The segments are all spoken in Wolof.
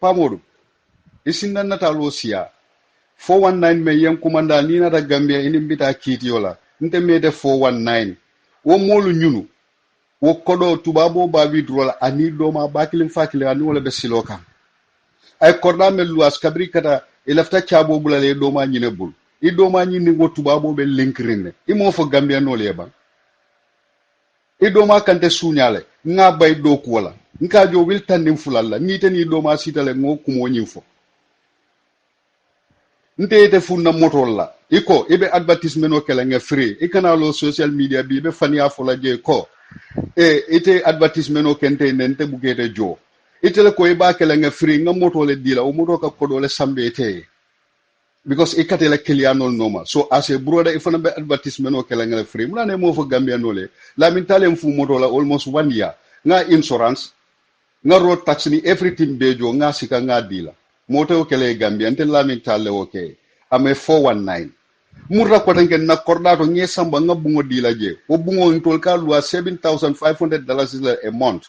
pamodu isinna natalo siya 419 me yen kumanda ni nata gambia ini mbita kitiyola nte mete 419 wo molu nyunu wo kodo tubabo ba widrola ani do ma bakilim fakile ani wala be siloka ay korda mel luas kabri kata ilafta chabo bulale do ma nyine bul I do ma nyini wo tubabo be linkrinne I mo fo gambia no leba I do ma kante sunyale nga bay do ko wala nka jo wil tandim fulalla ni tani do ma sitale ngo kumo nyifo nte ite funna motol la iko ibe advertisement o kala nga free ikana lo social media bi be fania fola je ko ite advertisement o kente nente bugete jo ite le ko iba kala nga free nga motole dila o moto ka kodole sambe te because ikate la kilianol noma so as a brother ifana be advertisement o kala nga free muna ne mo fo gambia nole la min talem fu motola almost 1 year nga insurance nga road tax ni everything bejo nga sika nga dila moto kele gambia nte lamin talle okay ame 419 murra ko tanken na kordato nge samba nga bungo dila je o bungo ntol ka lua $7,500 a month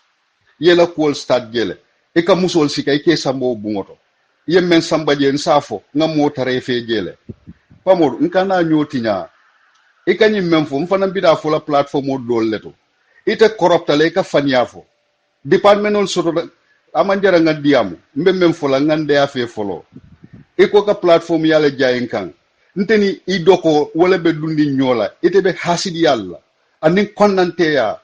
yela cool start gele e ka musol sika e ke sambo bungo to yemmen samba je nsafo nga motare fe gele pamor nkana nyotinya e kanyi memfo mfana bida fo la platform o dolleto ite corruptale ka fanyafo departmental soto amanjara nga diamu mbemem fola ngande afe folo iko ka platform yale jayen kan nteni idoko wala be dundi nyola ite be hasidi yalla anin konnante ya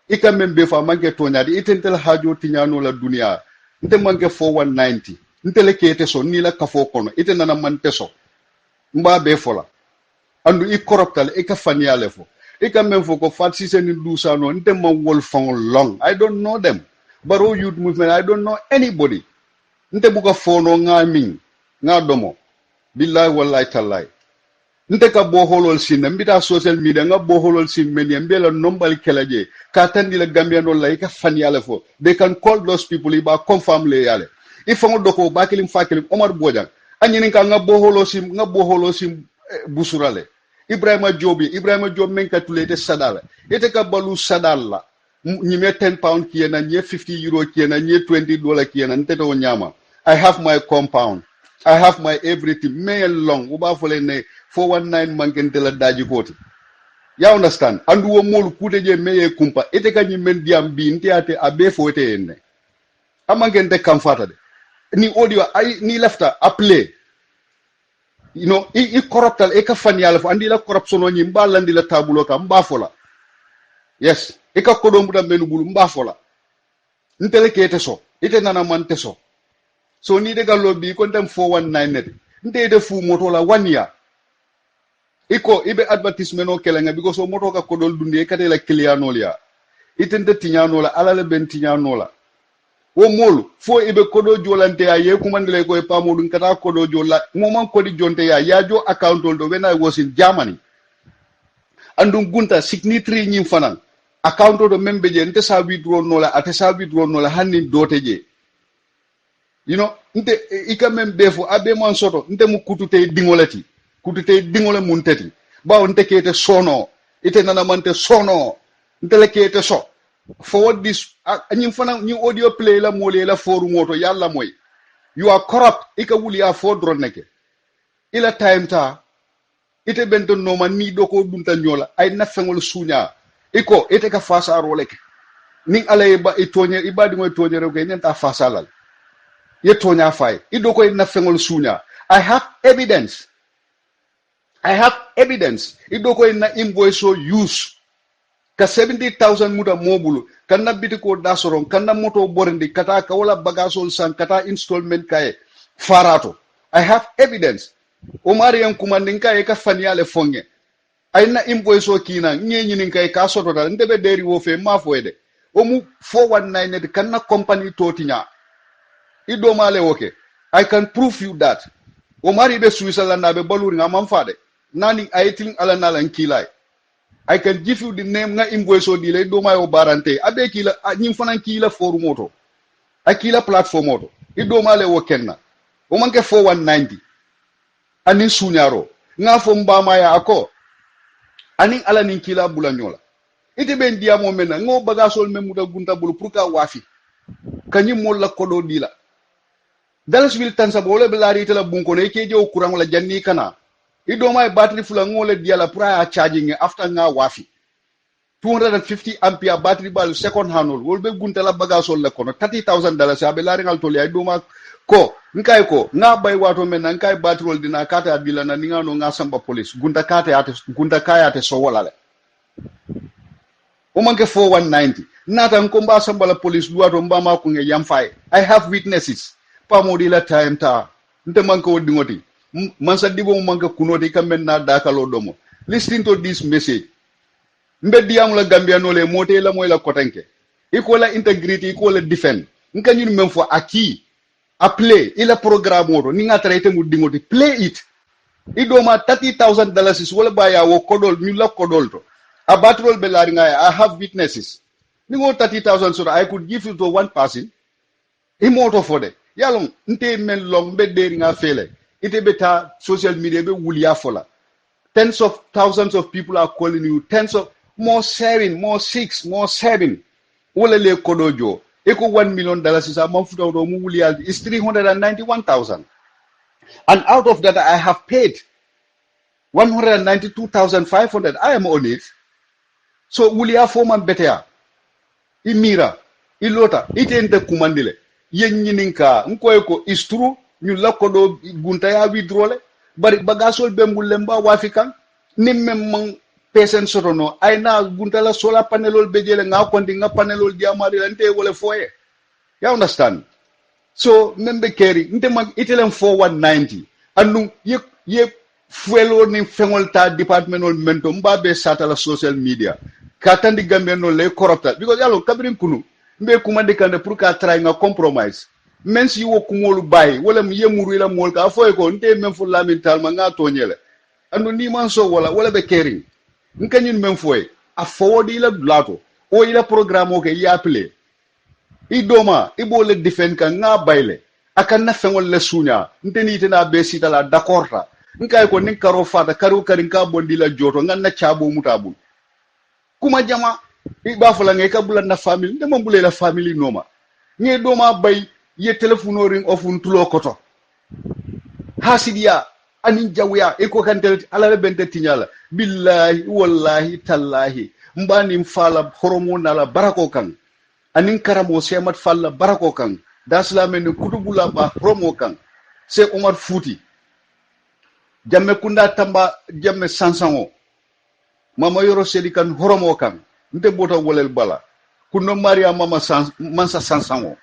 ika membe fa manke tonyadi itentel hajo tinyano la dunia nte manke 4190 ntele kete so ni la kafo kono ite nana man teso mba be fola andu I corruptal ika fanyale fo ika memfo ko fatsi seni dusano nte man wol fon long I don't know them Baro youth movement, I don't know anybody. Nte buka fono nga ming, nga domo. Billahi wallahi talai. Nte ka boholol sin, mbita social media, nga boholol sin meni, mbela nombal kelaje. Katandi la Gambian la ika fan yale fo. They can call those people, iba confirm le yale. Ifango doko, bakilim fakilim, Omar Bojang. Anyi ka nga boholo sim busurale. Ibrahima Job menka tulete sadala. Ite ka balu sadala. Nye 10 pound kiena, nye 50 euro kiena, nye $20 kiena, nteto onyama. I have my compound. I have my everything. May long. Uba fole ne 419 mankentela daji koti. Ya understand? Andu wo molu kuteje meye kumpa. Ete kanyi mendiam bi nte ate abe fo ete enne. Amankente kamfata de. Ni audio, ni lefta, a play. You know, I corruptal, eka fanyalafo. Andi la corruption onyi mba landi la tabuloka, mba fola. Yes. Ika kodo muda menu bulu mba fola. Ntele kete so. Ite nana mante so. So ni de galobi kontem 419 net. Nte ite fu moto la 1 year. Iko ibe advertisement o kelenga because o moto ka kodol dundi ekate la kiliano lia. Ite nte tinyano la alale ben tinyano la. Wo molu fo ibe kodo jolante ya ye kumandele ko e pamodu nkata kodo jola moman kodi jonte ya jo account holder when I was in Germany. Andun gunta signatory nyim fanan. Account do membe je nte sa withdraw nola ate sa withdraw nola hanni dote je you know nte ika membe fo abe man soto nte mu kutute dingole mun teti bawo nte kete sono ite nana mante sono nte le kete so forward this anyim fana ni audio play la mole la foru moto yalla moy you are corrupt ika wuli ya fo drone neke ila time ta ite bento no man ni doko dunta nyola ay nafengol sunya iko ite ka fasa roleke ning ala iba itonye ibadi ngoy tonye rewke nyanta fasa lal ye tonya fay ido ko na fengol sunya I have evidence ido ko na invoice so use ka 70,000 muda mobulu kanna bitiko dasoron kanna moto borindi kata ka wala bagasol san kata installment kay farato I have evidence Omar yan kumandin kay ka fanyale fonge ay na invoice o kina nyenyi nin kay ka soto dal ndebe deri wo fe ma foede o mu 419 net kanna company totinya ido male woke I can prove you that Omar ibe Switzerland na be baluri nga manfade nani ayatin ala nalan kilay I can give you the name nga invoice o dile do mayo barante abe kila nyim fanan kila foru moto akila platform moto ido male wo kenna o manke 4190 anin sunyaro nga fo mbama ya ako anin ala nin kila bulanyola ite ben diamo mena ngo bagasol memuda gunta bulu pour ka wafi kanyim mo la kodo dila dalas wil tan sabole be lari tela bunko ne ke jew kurang la janni kana ido mai battery fula ngole diala pra charging after nga wafi 250 ampere battery bal second hand wolbe guntala bagasol la kono $30,000 abe lari ngal toli ay doma ko nkay ko nga bay wato men nkay battery dina kata adila na ninga no nga samba police gunta kaya ate so wala le o manke 4190 nata nkomba samba la police duwato mbama ko nge yamfay I have witnesses pa modi la time ta nte manke wodi ngoti man sa dibo manke kunoti kamen na dakalo domo listen to this message mbeddi amula gambia no le mote la moy la kotanke ikola integrity ikola defend nka ñun même fo aki a play ila programme oto ni nga traité mu dingoti play it idoma $30,000 wala baya wo kodol ñu la kodol to a batrol be lari nga I have witnesses ni ngo 30,000 so I could give you to one person imoto fode yalong nte men long bedde nga fele ite beta social media be wuliya fola tens of thousands of people are calling you tens of more 7 more 6 more 7 wala le kodojo eko $1 million is a month to mu wuliya is 391,000 and out of that I have paid 192,500 I am on it so wuliya foman betea imira ilota itente kumandile yen nyininka nkoy ko is true ñu lakodo gunta ya withdrawle bari bagasol bembulle mba wafikan nimme man pesen sotono ayna gunta la solar panelol bejele nga kondi nga panelol diamari lante wala foye you understand so membe keri nte mag itelen 4190 andu ye fuelo ni fengol ta departmental mento mbabe sata la social media katandi gambe no le corrupta because yalo kabrin kunu mbe kuma de kande pour ka try nga compromise men si wo kumolu bay wala mi yemuru ila mol ka foy ko nte men fu lamintal ma nga tonyele andu ni man so wala be kering nka ñun men foy a forward ila lato o ila programme ke ya play idoma ibo le defend ka nga bayle aka na fengol le sunya nte ni tena be sita la d'accord ta nka ko nin karo fata karo karin ka bondi la joto nga na chabo mutabul kuma jama iba fala ngai ka bulan na family nde mambule la family noma nge doma bay ye telephone ring ofun tulo koto hasidiya anin jawya e ko kan tel ala bente tinyala billahi wallahi tallahi mbani mfala horomo nala barako kan anin karamo semat falla barako kan daslame ne kutubula ba horomo kan se Omar Futi jamme kunda tamba jamme sansango mama yoro sedi kan horomo kan nte bota wolel bala kuno maria mama mansa sansango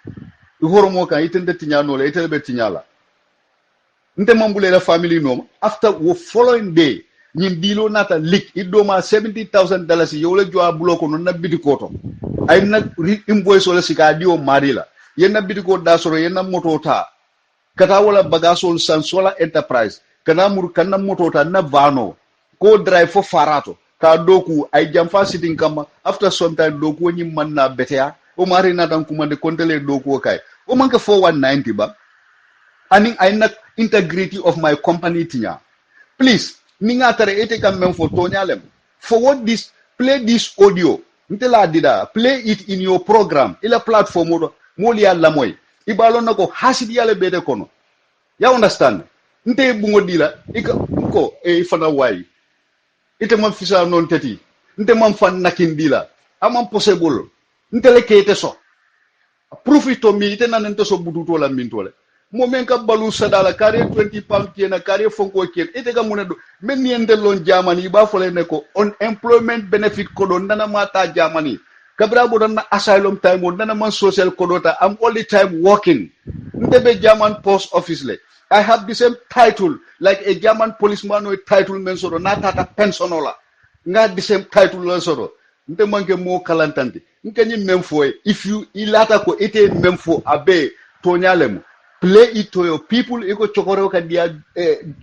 horomo kan itende tinyano le itebe tinyala nte mambule la family no after the following day ñin dilo nata lik idoma $70,000 yole joa bloko no na bidikoto ay na invoice wala sika dio marila yenna bidiko da soro yenna motota kata wala bagasol san sola enterprise kana mur kana motota na vano ko drive fo farato ka doku ay jamfa sitting kama after some time doku ñi man na betea o mari na dan kuma de kontele doku kay o manka 4190 ba aning ay na integrity of my company tinya please ninga tare ete kam men for tonyalem forward this play this audio ntela dida play it in your program ila platform moli alla moy ibalo nako hasidi yale bede kono ya understand nte bungo dila ika ko e fana way ite man fisa non teti nte man fan nakin dila amam possible ntele kete so profito mi ite nanente so bututo la mintole mo men ka balu sadala kare 20 pound kena kare fonko ken ite ga munedo men ni endelon jamani ba fole ne ko unemployment benefit ko don nana mata jamani kabra bo don na asylum time on nana man social kodota I'm all the time working ndebe German post office le I have the same title like a German policeman with title men soro na tata pensionola nga the same title la soro nte manke mo kalantante nke ni memfo if you ilata ko ite memfo abe tonyalem play it to your people iko chokoro ka dia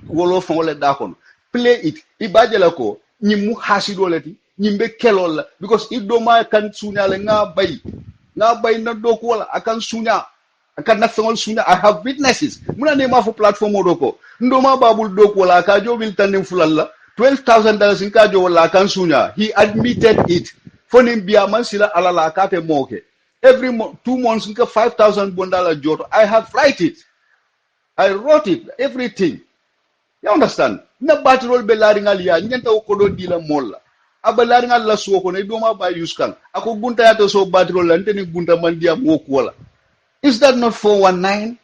wolo fongole dakon play it ibajela ko nyimu hasido leti nyimbe kelol because idoma kan sunyale nga bay na doku wala akan sunya akan na fengol sunya I have witnesses muna ne ma fo platform odoko ndoma babul doku wala ka jobil tanim fulalla $12,000 in ka jo wala kan sunya he admitted it fonim biya man sila alala ka te moke every 2 months nka $5,000 joto I have write it I wrote it, everything. You understand? Na batirol be laringal ya nyanta ko do dila molla. Aba laringal la suwo ko ne do ma ba yuskan. Ako gunta ya to so batirol la nteni gunta man dia mo ko wala. Is that not 419?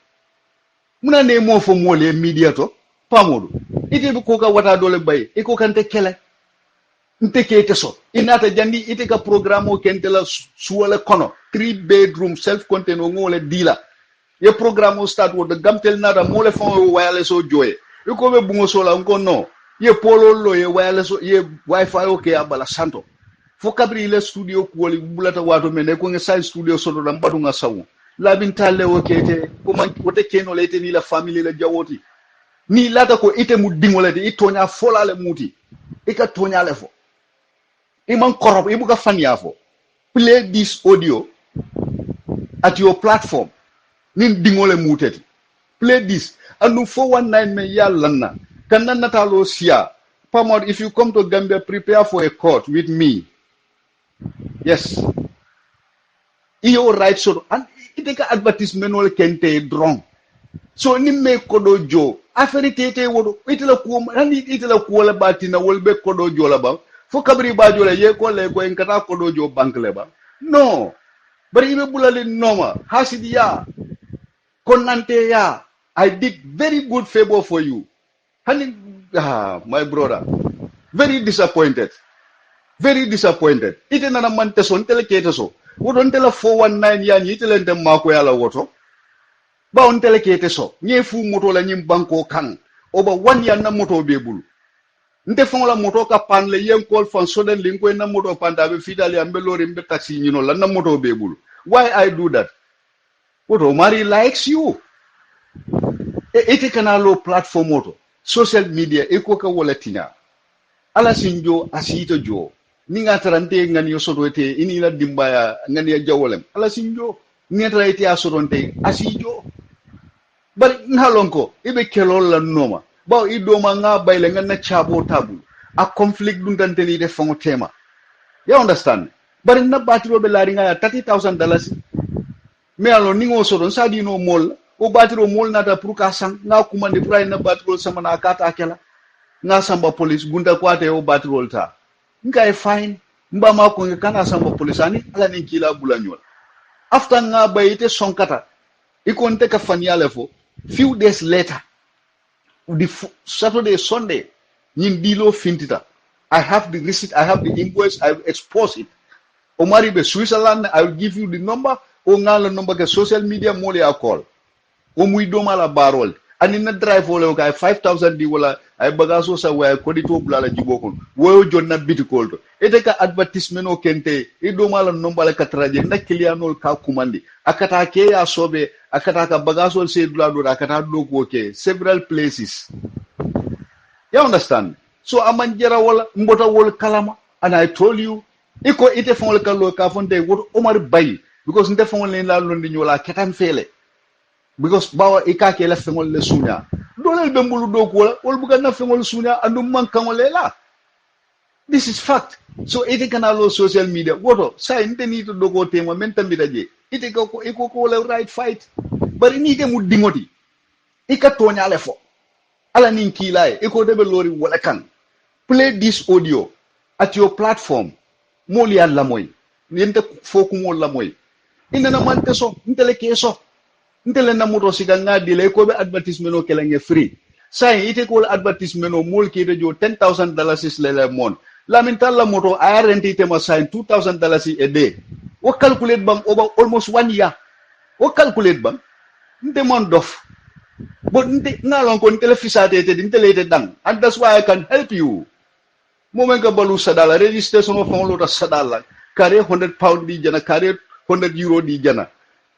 Muna ne mo fo mole media to pamodu. Ite ko ka wata dole bay. E ko kante kele. Nte kete so. Inata jandi ite ka programme o kente la suwale kono. 3-bedroom self-contained o ngole dila. Ye programme o start wo de gamtel nada mole fon wireless o joye. Yuko be bungo sola unko no. Ye polo lo ye wireless ye wifi okay abala santo. Fo kabri ile studio kuoli bulata wato mene ko nge studio soto dam batu nga sawu. Labin talle o kete ko man wote keno lete ni la family la jawoti. Ni lata ko ite mu dingolete itonya fola le muti. Ika tonya le fo. Iman korop ibuka fanya fo. Play this audio at your platform. Nin dingole muteti. Play this. And 419 me ya lana. Kana natalo sia. Pamod, if you come to Gambia, prepare for a court with me. Yes. Iyo right so and iteka advertisement wala kente drong. So ni me kodo jo. Aferi tete wodo itela ko hani itela ko wala batina wala be kodo jo la ba. Fo kabri ba jo la ye ko le ko en kata kodo jo bank le ba. No. Bari ibe bulale noma. Hasidiya. Konante ya. I did very good favor for you. Honey, my brother, very disappointed. Very disappointed. Ite na naman teson telekete so. Wodon tele 419 ya ni tele ndem mako ya la woto. Ba on telekete so. Nye fu moto la nyim banko kan. Oba 1 ya na moto bebulu. Nte fon la moto ka pan le yen call fan soden linko na moto panda be fidali ambe lori mbe taxi nyino la na moto bebulu. Why I do that? Woto Mari likes you. Ite kana lo platform moto social media eko ka wala tinya ala sinjo asito jo ninga tarante ngani yosoto ete inila dimbaya ngani ya jawolem ala sinjo ni tara ete asoronte asijo bari nhalonko ibe kelol la noma baw idoma nga bayle ngana chabo tabu a conflict dun tanteni de fongo tema you understand bari na batiro be lari nga $30,000 me alo ningo soron sadi no mol o batiro mol nata pour ka sang nga kumande pray na batiro sama na kata akela nga samba police gunda kwate o batiro ta nga e fine mba ma ko kana samba police ani ala ni kila bulanyol after nga bayite sonkata ikonte ka fanyale fo few days later the Saturday Sunday nyin dilo fintita I have the receipt I have the invoice I expose it Omari be Switzerland I will give you the number o ngala number ke social media mole a call o muy doma la barol ani na drive wala ka 5,000 di wala ay bagaso sa way ko di to blala jibokon wo jonna bitikol to ete ka advertisement o kente e doma la number la katraje na clientol ka kumandi akata ke ya sobe akata ka bagaso se dula do akata do ko ke several places you understand so amanjera wala mbota wol kalama and I told you iko ite fon ka lo ka fonte wo Omar Bay because nte fon len la londi nyola ketan fele because bawa ikake la fengol le sunya dolel be mbulu do ko wala buga na fengol sunya andu man kan la this is fact so ite kana lo social media woto say nte ni to dogo tema men tambita je ite ko ko le right fight bari ni de mu dingoti ika tonya le fo ala nin kilay iko de be lori wala kan play this audio at your platform moli alla moy nente foku mo la moy ina na mante so ntele keso ntele na moto siga ngadi le ko be advertisement o kala nge free say ite ko advertisement o mol ki de jo $10,000 is le mon la min talla moto a renti te ma say $2,000 a day o calculate bam over almost 1 year o calculate bam nte mon dof but nte ngalon ko ntele fisate te ntele te dang and that's why I can help you momen ka balu sadala registration of fon lota sadala kare £100 di jana kare €100 di jana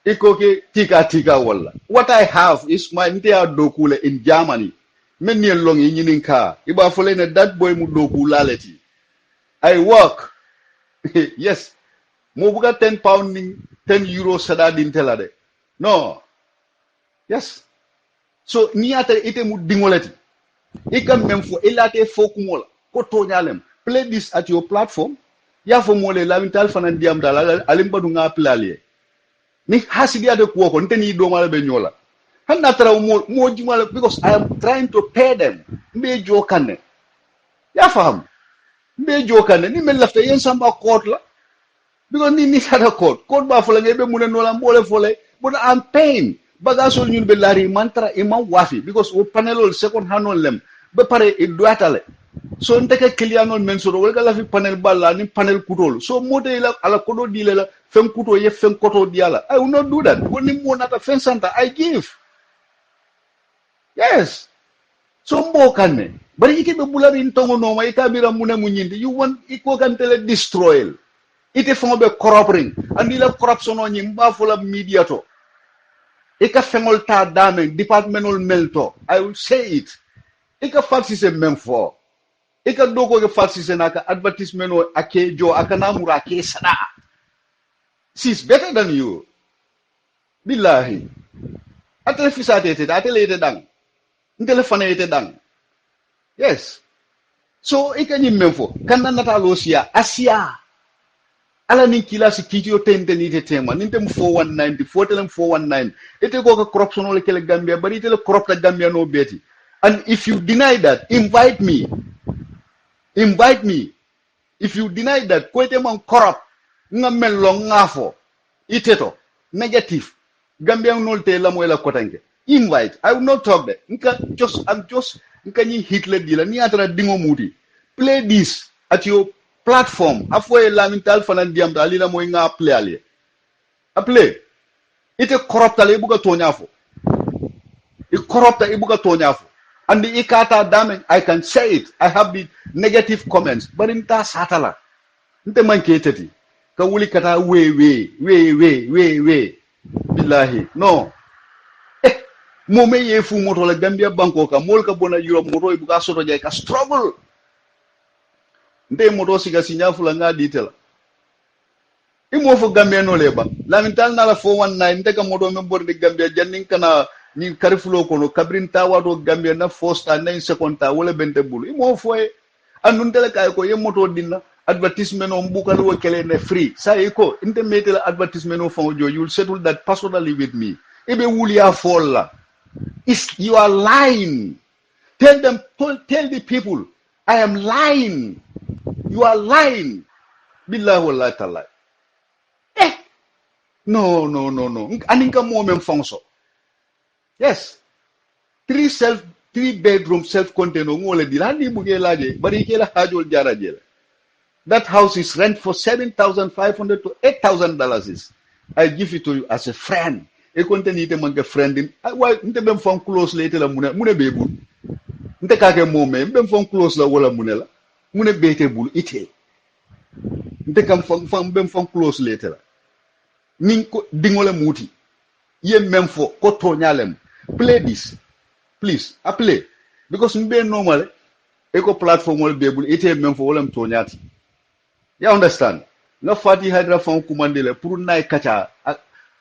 iko ke tika wala what I have is my entire dokule in Germany men ni long yi nyinin ka iba fole ne that boy mu doku laleti I work yes mo buka £10 ni €10 sada din telade no yes so ni ata ite mu dingolati ikam mem fo ilate fo kumola ko tonyalem play this at your platform ya fo mole la mintal fanan diam dala alim badu nga plalie ni hasidia de ko nteni do mala be nyola Hanna tara mo jumala because I am trying to pay them. Mbe jokane. Ya faham. Mbe jokane ni men lafta yen samba court la. Because ni hada court. Court ba fola ngebe mune no la mbole fole. But I'm paying. Bagasol ñun be lari mantra imam wafi because o panelol second hand on lem. Be pare e doatale. So nteke client on men soro wala fi panel balla ni panel kutol. So mode la ala kodo dile la fem kuto ye fem koto diala. I will not do that. When ni mo nata fen santa I give. Yes. So mbo kanne. Bari ike be bulari ntongo no ma ikabira mune munyindi. You want iko kan tele destroy. Ite fon be corrupting. Andi la corruption on nyimba fola media to. Ika fengol ta dame departmental melto. I will say it. Ika faxi se même for. Ika doko ke faxi se naka advertisement o ake jo akanamura ake sada. She's better than you. Billahi. Atele fisate ete, atele ete dang. Ntele fane ete dang. Yes. So ika ni memfo. Kanda natalo siya asia. Ala ni kila si kitio tente ni te tema. Ninte mu 419, fotelem 419. Ete go ka corruption ole kele Gambia, bari ite le corrupt Gambia no beti. And if you deny that, invite me. Invite me. If you deny that, kwete man corrupt, nga mello ngafo, iteto, negative. Gambia no te la moela kotange. Invite. I will not talk there. I'm just nka ni Hitler dila ni atara dingo muti. Play this at your platform. Afwe lamintal fanan diam dalila mo nga play ali. A play. Ite corrupt ale buga tonyafo. I corrupt ibuga tonyafo. And the ikata damage, I can say it. I have the negative comments. But in ta satala. Nte manketeti. Ka wuli kata we. Billahi. No. Mome ye fu moto la Gambia banko ka mol ka bona Europe moto ibuga soto jay ka struggle. Nte moto siga sinya fula nga ditela. Imo fo Gambia no leba. Lamintal na la 419 nte ka moto me borde Gambia janning kana ni karifulo kono kabrin tawato Gambia na fosta 9 second ta wala bente bulu imo foye andun tele kay ko ye moto dinna advertisement on bukal wo kele ne free sa ko inte metel advertisement on fon jo you'll settle that personally with me ebe wulia folla is you are lying. Tell the people I am lying. You are lying. Billahi wallahi ta'ala. No. Aninka mo mem fonso. Yes. 3 bedroom self-contained ngole di landi buge laje bari ke la hajol jara jela. That house is rent for $7,500 to $8,000. I give it to you as a friend. E contain ite manke friend in why nte bem fon close later la mune bebu. Nte ka ke mo me bem fon close la wala mune la. Mune bete bul ite. Nte kam fon bem fon close later la. Nin ko dingole muti. Ye mem fo ko to nyalem. Play this. Please, I play. Because mbe normal eco platform will be able ite mem fo wala to nyati. You understand? No fati hydra fon kumandele pour nay kacha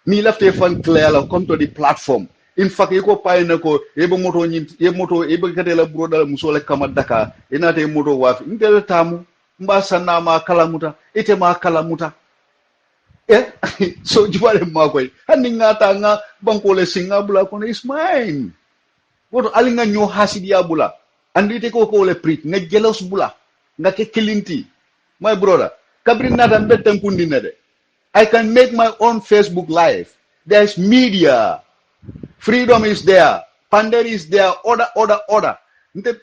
ni lafte fan clear la come to the platform. In fact, eko paina ko ebe moto ebe kadela broda musole kama daka enate moto wafi ndele tamu mbasa na ma kalamuta ite ma kalamuta so jibale makoy hani ngata nga bankole singa bula kono is mine woto alinga nyo hasidi ya bula andite ko le prit nga jealous bula nga ke kilinti my brother kabri nata mbetem kundine de I can make my own Facebook live. There's media. Freedom is there. Pandering is there. Order.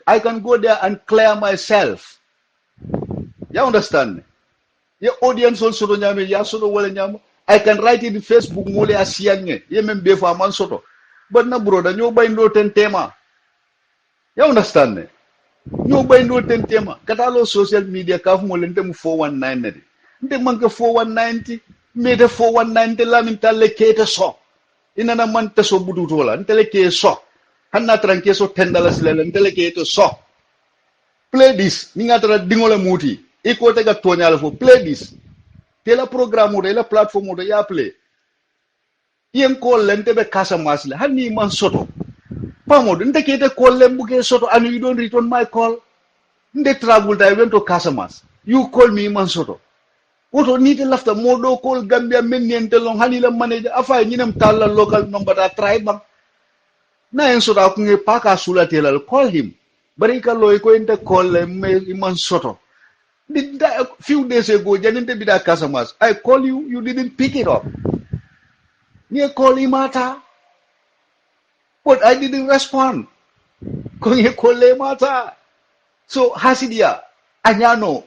I can go there and clear myself. You understand? Your audience also don't nyame. Ya soto wale nyamo. I can write it in Facebook mole asiyange. Ye membe fa man soto. But na brother, nyo ba indo ten tema. You understand? Nyo ba indo ten tema. Katalo social media kaf mole nte mu 419 nede. Nte manke 419 mete 419 la min talle kete so inana man teso bututola ntele ke so hanna tranke so $10 lele ntele kete so play this ni ngatra dingole muti iko tega tonyala fo play this tela programme de la plateforme de ya play yen ko lente be kasa masle hanni man soto pamodo nte kete ko lembuke soto and you don't return my call nde travel I went to Casamas you call me man soto woto nite lafta modo kol Gambia men niente long hanila manager afay ñinem talla local number da try bank na en soto akunge paka sula telal call him bari ka loy ko ente call me iman soto a few days ago janinte bida Casamas I call you didn't pick it up ni call imata but I didn't respond ko nge call mata so hasidia anyano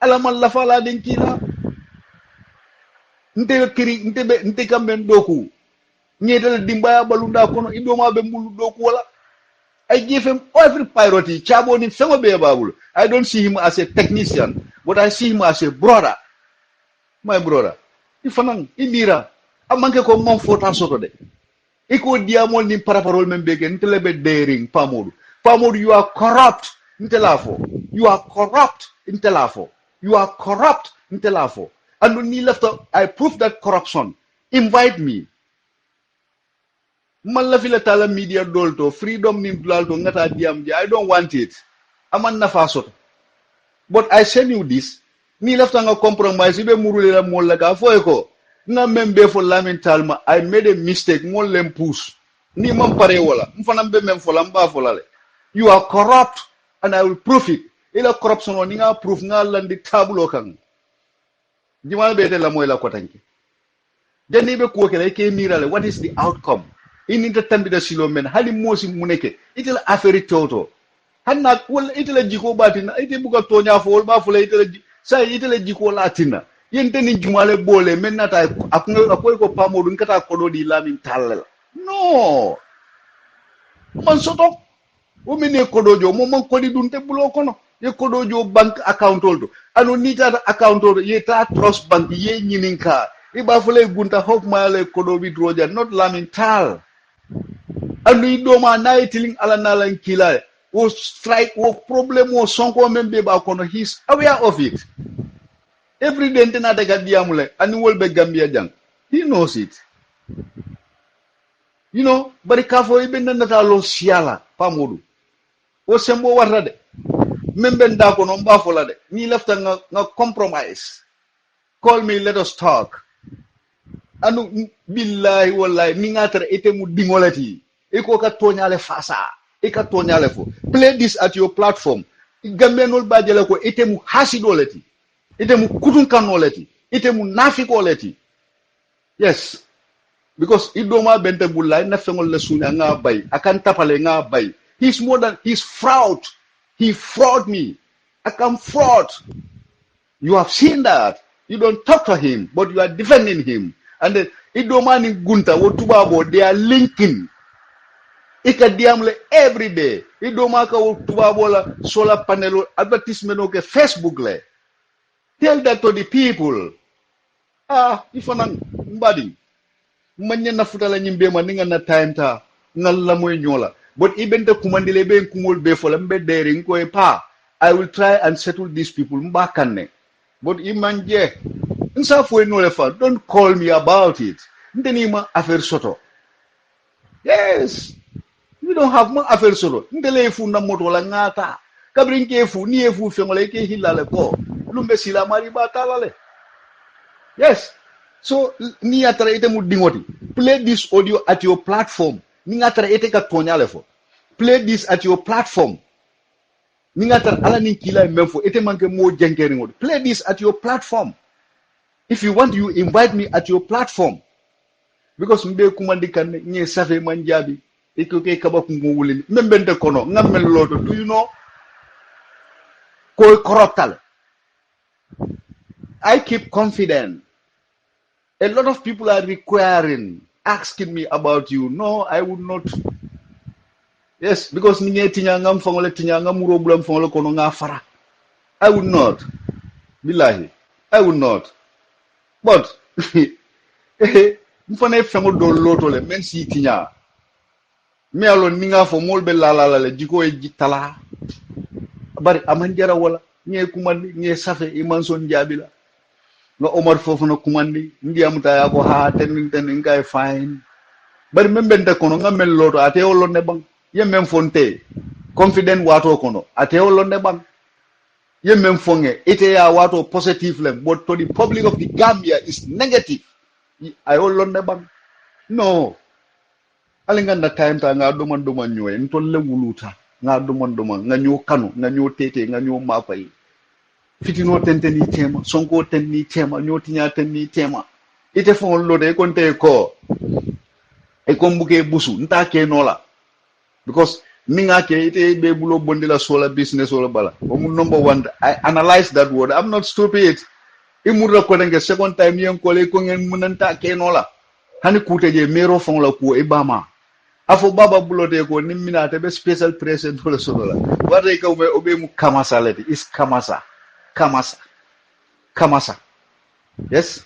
alaman la fala den kila nte kamben doku nyeta dimbaya balunda kono idoma be mulu doku wala I give him every priority chabo ni fengo be babul I don't see him as a technician but I see him as a brother my brother ifanang indira amanke ko mom fota soto de iko diamol ni paraparol membege ntelebe daring pamodu you are corrupt ntelafo you are corrupt ntelafo you are corrupt ntelafo and when you left I prove that corruption invite me man la fila tala media dolto freedom ni dulalto ngata diam je I don't want it aman nafa soto but I send you this ni left nga compromise be murule la mol la ka foy ko nga membe fo lamin talma I made a mistake mol lem push ni man pare wala mfanam be mem fo lamba fo lale you are corrupt and I will prove it ila corruption ni nga proof nga landi tabulo kan jimal be te la moy la ko tanki jani be ko kele ke mirale what is the outcome inita tambida silo men hali mosi muneke itela affaire toto hanna wala itela jiko batina ite buka tonya fo ba fo la itela sai itela jiko latina yente ni jumale bole men nata akoy ko pamodu nkata ko do di lamin talal no man soto o mene ko dojo mo man ko di dunte bulo kono ye ko dojo bank account holdo anu nita account holdo ye ta trust bank ye nyininka iba fo le gunta hok male ko do bi droja not lamin tal anu idoma naitiling ala nalan kila o strike o problem o sonko membe ba kono he's aware of it every day tena daga diamule anu wolbe Gambia jang he knows it you know bari kafo ibe nata lo siala pamodu o sembo warta de membe nda kono mba fola de ni lafta nga compromise call me let us talk anu billahi wallahi ni ngatra ete mu dingolati e ko ka tonyale fasa e ka tonyale fo play this at your platform Gambianol bajele ko ete mu hasidolati ite mu kutun kanolati ite mu nafikolati yes because idoma bente bullay na fengol la sunya nga bay akan tapale nga bay he's more than he's fraud he fraud me akam fraud you have seen that you don't talk to him but you are defending him and then idoma ni gunta wo tubabo they are linking ika diamle every day idoma ka wo tubabo la solar panel advertisement ke Facebook le tell that to the people ifanang mbadi manya na futala nyimbe ma ninga na time ta ngalla moy nyola but ibente kumandile be kumol be fola mbe dering ko pa I will try and settle these people mbakanne but imanje nsa fo no le fa don't call me about it ndeni ma affaire soto yes we don't have ma affaire soto ndele fu na moto la ngata kabrin ke fu ni e fu fengole ke hilale ko lumbe sila mari batalale yes so ni atara ite mu dingoti play this audio at your platform ni atara ite ka tonyale fo play this at your platform ni atara ala ni kila memfo ite manke mo jenkeri ngodi play this at your platform if you want you invite me at your platform because mbe kumandi kan nye safe manjabi iko ke kaba ku ngulini membente kono ngammel loto do you know ko corruptal I keep confident. A lot of people are asking me about you. No, I would not. Yes, because ninge tinyangam fangole tinyangam urobulam fangole kono nga fara. I would not. Billahi. I would not. But mfane fango do loto le men si tinya. Me alon ninga fo molbe la le jiko e jitala. Bari amanjara wala nye kumandi nye safe imanson jabila. Nga Omar fofu na kumandi ndi amuta ya ko ha ten kay fine bari membente kono nga mel loto ate wolo ne bang ye mem fonte confident wato kono ate wolo ne bang ye mem fonge ite ya wato positive le but to the public of the Gambia is negative I wolo ne bang no ali nganda time ta nga doma nyoy ntol le wuluta nga doma nga nyo kanu nga nyo tete nga nyo mafai fitino tenteni tema sonko tenni tema nyo tinya tenni tema ite fon lo de konte ko e kombuke busu nta ke nola because ninga ke ite be bulo bondila sola business wala bala number one I analyze that word. I'm not stupid imurra ko denga second time yen ko le ko ngeen munanta ke nola hani kuteje mero fon la ko e bama afo baba bulote ko nimmina te be special president wala sola warre ko be obe mu kamasa leti is kamasa yes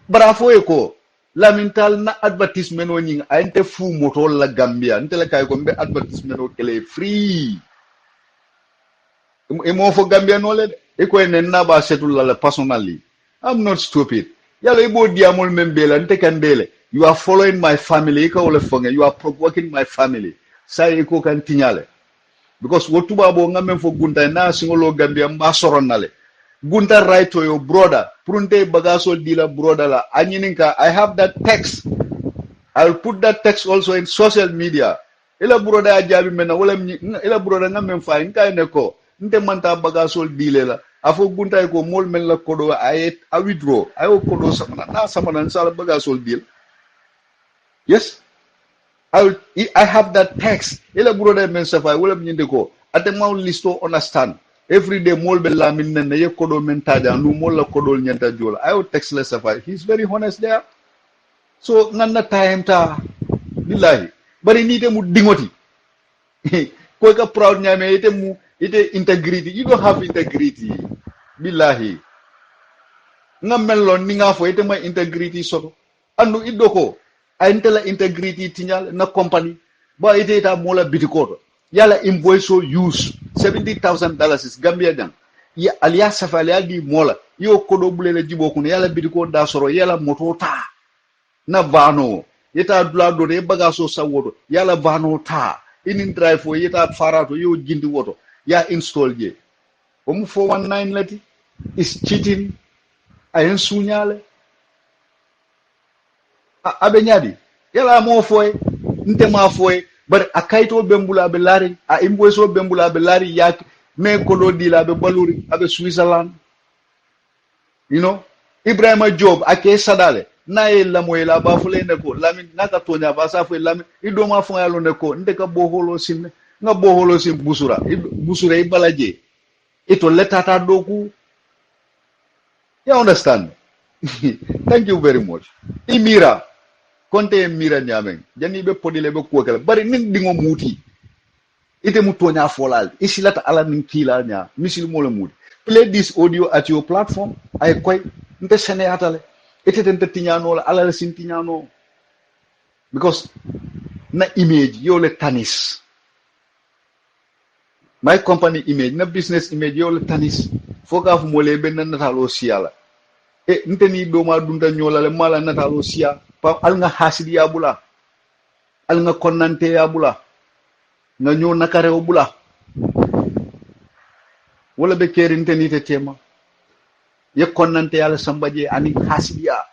bara fo e ko lamintal na advertisement o nying ante fu moto la Gambia ntele kay ko be advertisement o kele free e mo fo Gambia no le e ko en na ba setul la personally. I'm not stupid yalla e bo diamol membela nte kan bele you are following my family ka wala fonge you are provoking my family sai ko kan tinyale because what tubabo ngamen fo gunta na singolo Gambia mba soronale gunta right to your brother prunte bagasol dila brother la anyininka I have that text. I'll put that text also in social media ila brother ajabi mena wala ila brother ngamen fa nka ne ko nte manta bagasol dile la afo gunta ko mol men la kodo ayet a withdraw ayo kodo samana sala bagasol dil. Yes, I have that text. Ila brother men safa wala mnyinde ko. Ate ma listo understand. Every day mol be lamin ne ye kodo men taja nu mol la kodo nyanta jola. Ayo text le safa. He's very honest there. So nganna time ta billahi. Bari ni te mu dingoti. Ko ka proud nyame ite integrity. You don't have integrity. Billahi. Ngamelon ni nga fo ite ma integrity soto. Anu idoko intela integrity tinyal na company ba ite ta mola bitikoto yala invoice use $70,000 is Gambia dan ya aliya safali aldi mola yo kodo bulele jibo kuno yala bitiko da soro yala motota na vano yeta dula do de bagaso sawodo yala vano ta inin drive fo yeta farato yo jindi woto ya install je o mu 419 lati is cheating ayen sunyale abe nyadi yala mo foy nte ma foy bar akaito bembula be lari a imboso bembula be lari yak me kolo dila be baluri abe Switzerland you know Ibrahima Job ake sadale na la moyela ba fule ne ko lamin naka tonya ba sa fo lamin ido ma fo yalo ne ko nte ka boholo sin nga boholo sin busura ibalaje ito letata doku you understand. Thank you very much. Imira konte mira nyamen jani be podile be kokala bari nin dingo muti ite mutonya folal isilata ala nin kila nya misil mo le muti play this audio at your platform ay koy nte sene atale ite tente tinyano la ala sin tinyano because na image yo le tanis my company image na business image yo le tanis foka fu mo le ben natalo siala e nte ni do ma dunta nyola le mala natalo sia pa al nga hasidi ya bula al nga konnante ya bula nga nyo nakare o bula wala be kerinte ni te tema ye konnante yalla sambaje ani hasidi ya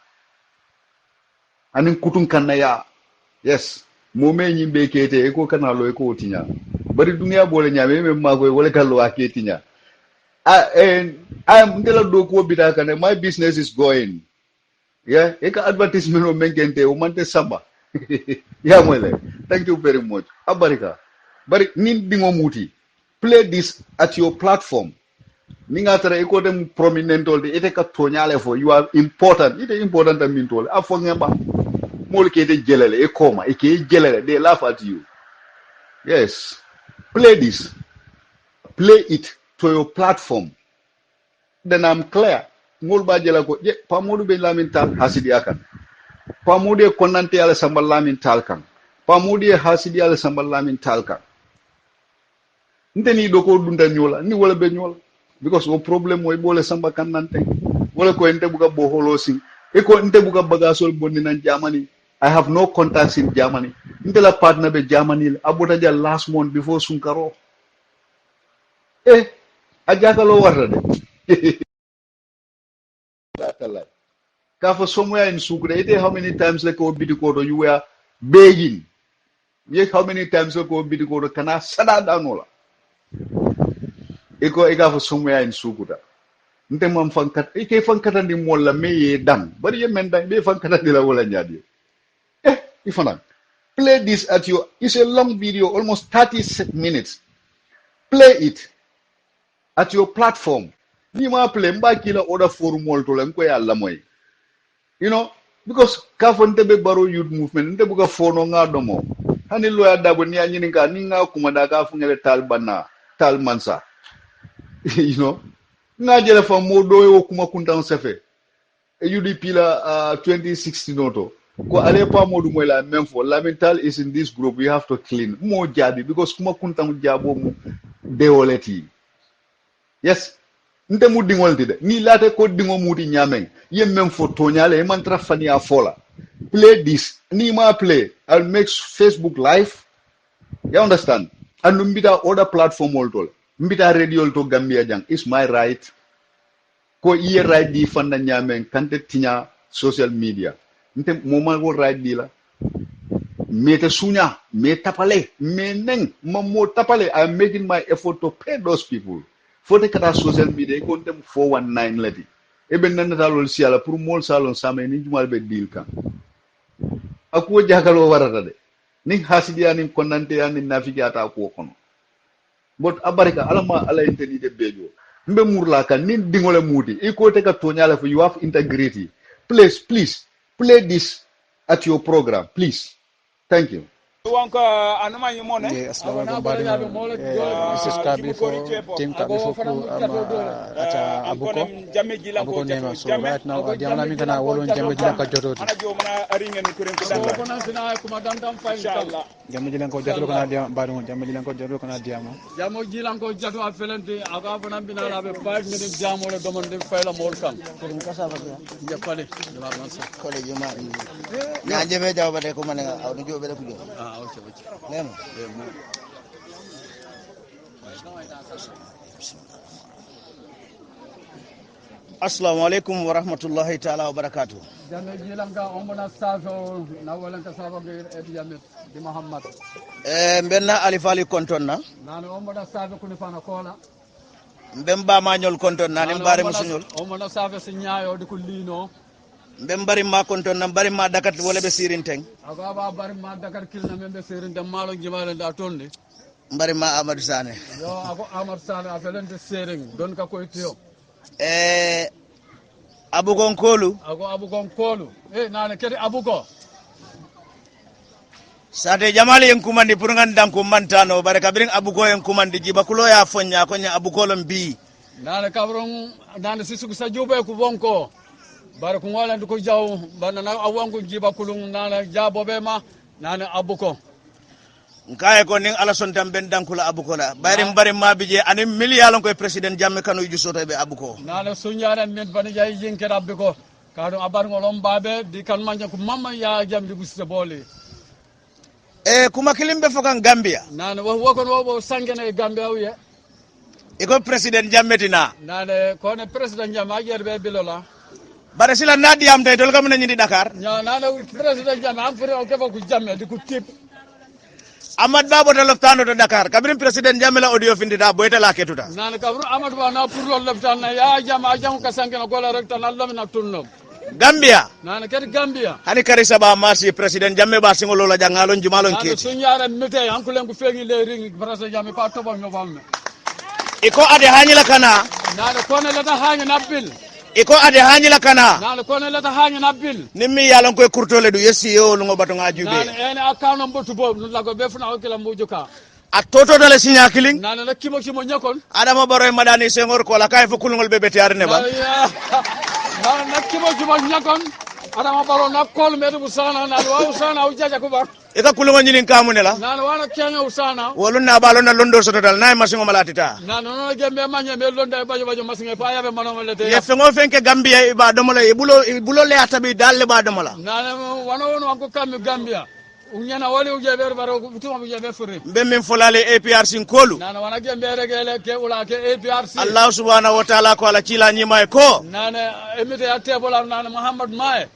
ani kutun kanna ya yes mo me nyimbe kete e ko kana lo e ko tinya bari dunia bole nyame me mago wala kallo aketinya I'm ndela do ko bidaka ne my business is going. Yeah, eka advertisement o menkente o mante samba. Yeah, mwele. Thank you very much. Abarika. Bari nin dingo muti. Play this at your platform. Ninga tara eko dem prominent olde ete ka tonyale fo you are important. Ite important and mintol. Afo ngeba. Mol kete jelele e koma eke jelele they laugh at you. Yes. Play this. Play it to your platform. Then I'm clear. Ngol ba jela ko je pamudu be lamin tal hasidi akan pamudu konante ala sambal lamin tal kan pamudu hasidi ala sambal lamin tal kan ndeni do ko dunda nyola ni wala be nyola because o problem moy bole samba kan nante wala ko ente buga bo holosi e ko ente buga bagasol bonni nan Germany. I have no contacts in Germany. Nte la partner be Germany abota ja last month before sunkaro ajakalo warta de Kafo somewhere in Sukure, how many times like you were begging ye how many times ko bidi ko kana sada danola iko ega fo sumya in sukuta nte mam fankat ike fankata ndi molla me ye dam bari ye men dang be fankata ndi la wala nyadi ifana play this at your it's a long video almost 30 minutes play it at your platform ni ma play mba kila order for molto len ko yalla moy you know because ka fonte be baro youth movement nte buka fono nga domo hani lo ya dabo ni anyini ka ni nga kuma da ka fungele talbana tal mansa you know nga jele fa modo yo kuma kuntan sefe e UDP la 2016 noto ko ale pa modu moy la même fo lamental is in this group we have to clean mo jabi because kuma kuntan jabo mu deoleti yes nte mu dingol de ni late ko dingo muti nyameng ye même fo tonyale e man trafani a fola play this ni ma play I'll make Facebook live you understand and mbita other platform also mbita radio to Gambia jang is my right ko iye right di fanda nyameng kante tinya social media nte moment wo right di la mete sunya me tapale me neng mamo tapale I'm making my effort to pay those people fote kata social media ko dem 419 lati e ben nan dalol si ala pour mol salon samay ni jumal be deal kan ako jakalo warata de ni hasidi ani konante ani nafiki ata ko kono but abarika alama ala inteni de bejo mbe murla kan ni dingole mudi e ko te ka tonyala for you have integrity please play this at your program please thank you wanka anuma yimone assalamu alaikum Mrs. Kabi for team Kabi for ata abuko nema so right now adiamla mi kana wolon jamme dina ka joto ana jo mana aringen kuren ko danda ko nan sina kuma dandam fa inshallah jamme dilan ko joto kana diam baru jamme dilan ko joto kana diamo jamo jilan ko joto a felente aga fana binala be 5 minutes jamo le domande fayla mol kan ko dum kasa ba ya pale la mansa ko le juma na jebe jawba de ko man awdu jobe de ko jo okay lema assalamu alaikum wa rahmatullahi ta'ala wa barakatuh janne jilanga omona safo na wala ka safo be e jamet di muhammad mbenna alifali kontonna nana omona safo kuni fana kola mbemba mañol kontonna ne mbare musuñol omona safo si nyaayo di ko lino mbem bari ma kontonna bari ma dakat wala be sirinteng aga ba bari ma dakar kilna membe sirinte malo jimale da tonde bari ma Amadou Sané yo ako Amadou Sané a felente sering don ka koy tiyo abugon kolu ako abugon kolu nana kedi abugo sate jamali en kumandi pour ngandam ko mantano bare kabirin abugo en kumandi jibakulo ya fonya ko nya abugolom bi nana kabron nana sisugu sa jube ko bonko bare ko ngolan ko jaw banana awangu jibakulum nana jabobe ma nana abuko nkaye ko ning ala son tam ben dankula abukola bayrim bari mabije ani miliyalon ko president jamme kanu ju soto be abuko nana sunyara men bani jay jinke rabiko kadu abar ngolom babe di kan manja ko mamma ya jamdi bu bole kuma kilimbe fokan Gambia nana wo ko wo sangene Gambia wiye iko president jamme tina nana ko ne president jamme ajerbe bilola bare sila nadi am tay dol kam na ñindi Dakar nana president jamme am fere o keba ko jamme di ko tip Ahmad Babo de loftano to Dakar kabrin president jamme la audio findita boyta la ketuta nana kabru Ahmad Ba na pour lo loftan na ya jam ka sangena ko la rek tan Allah na tunno Gambia nana kadi Gambia hani kari saba marsi president jamme ba singolo la jangalon jumalon keti keti sunyara mete ankulen ko fengi le ring president jamme pa to ba ñobamme iko ade hanyila kana nana ko ne lata hangi nabil iko ade hanyila kana nana ko ne lata hangi nabil nimmi yalon koy kurtole du yesi yo lu ngobato nga jube nana ene akano mbotu bob nu lago be funa okila mbujuka a toto dole sinya kiling nana na kimo nyakon adama boroy madani sengor ko la kay fo kulungol be beti arne ba nana na kimo nyakon adama baro na kol medu busana na wa usana ujaja ko bar ika kulungo nyinin kamune la nana wana kenya usana wolun na balon na londo soto dal nay masingo malatita nana no gembe manya me londa bajo masinge pa yabe mano melete ye fengo fenke Gambia iba domola ibulo le atabi dalle ba domola nana wana wono wanko kam Gambia unyana wali ujebe baro bituma ujebe fure be min folale APRC kolu nana wana gembe regele ke ula ke APRC Allah subhanahu wa ta'ala ko ala chila nyima ko nana emite ya tebola nana Muhammad Mae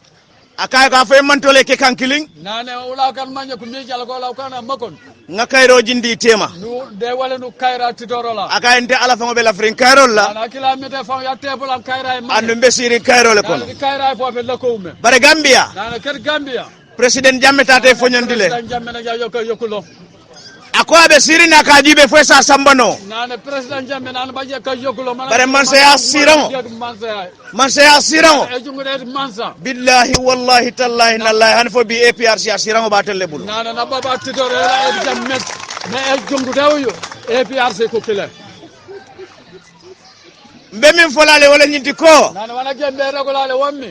akay ka fay mantole ke kankiling nane ula kan manya ku mi jala ko law kana makon nga kayro jindi tema nu de wala nu kayra tidorola akay nte ala fango be la frin kayrol la ana kila mete fa ya tebula kayra e andu be sirin kayrole kono kayra fo be lako me bare Gambia nane ker Gambia president jamme tate fonyondile president jamme na yoko yokulo ako abe sirin aka jibe fo sa sambano nane president jamme nane baje ka yokulo bare man se asiran e jungure mansa billahi wallahi tallahi nallahi han fo bi APRC asiran ba telle bulu nane na baba tidorola e jamme me e jungude yo APRC ko kile mbe min folale wala nyinti ko nane wana gembe regulale wammi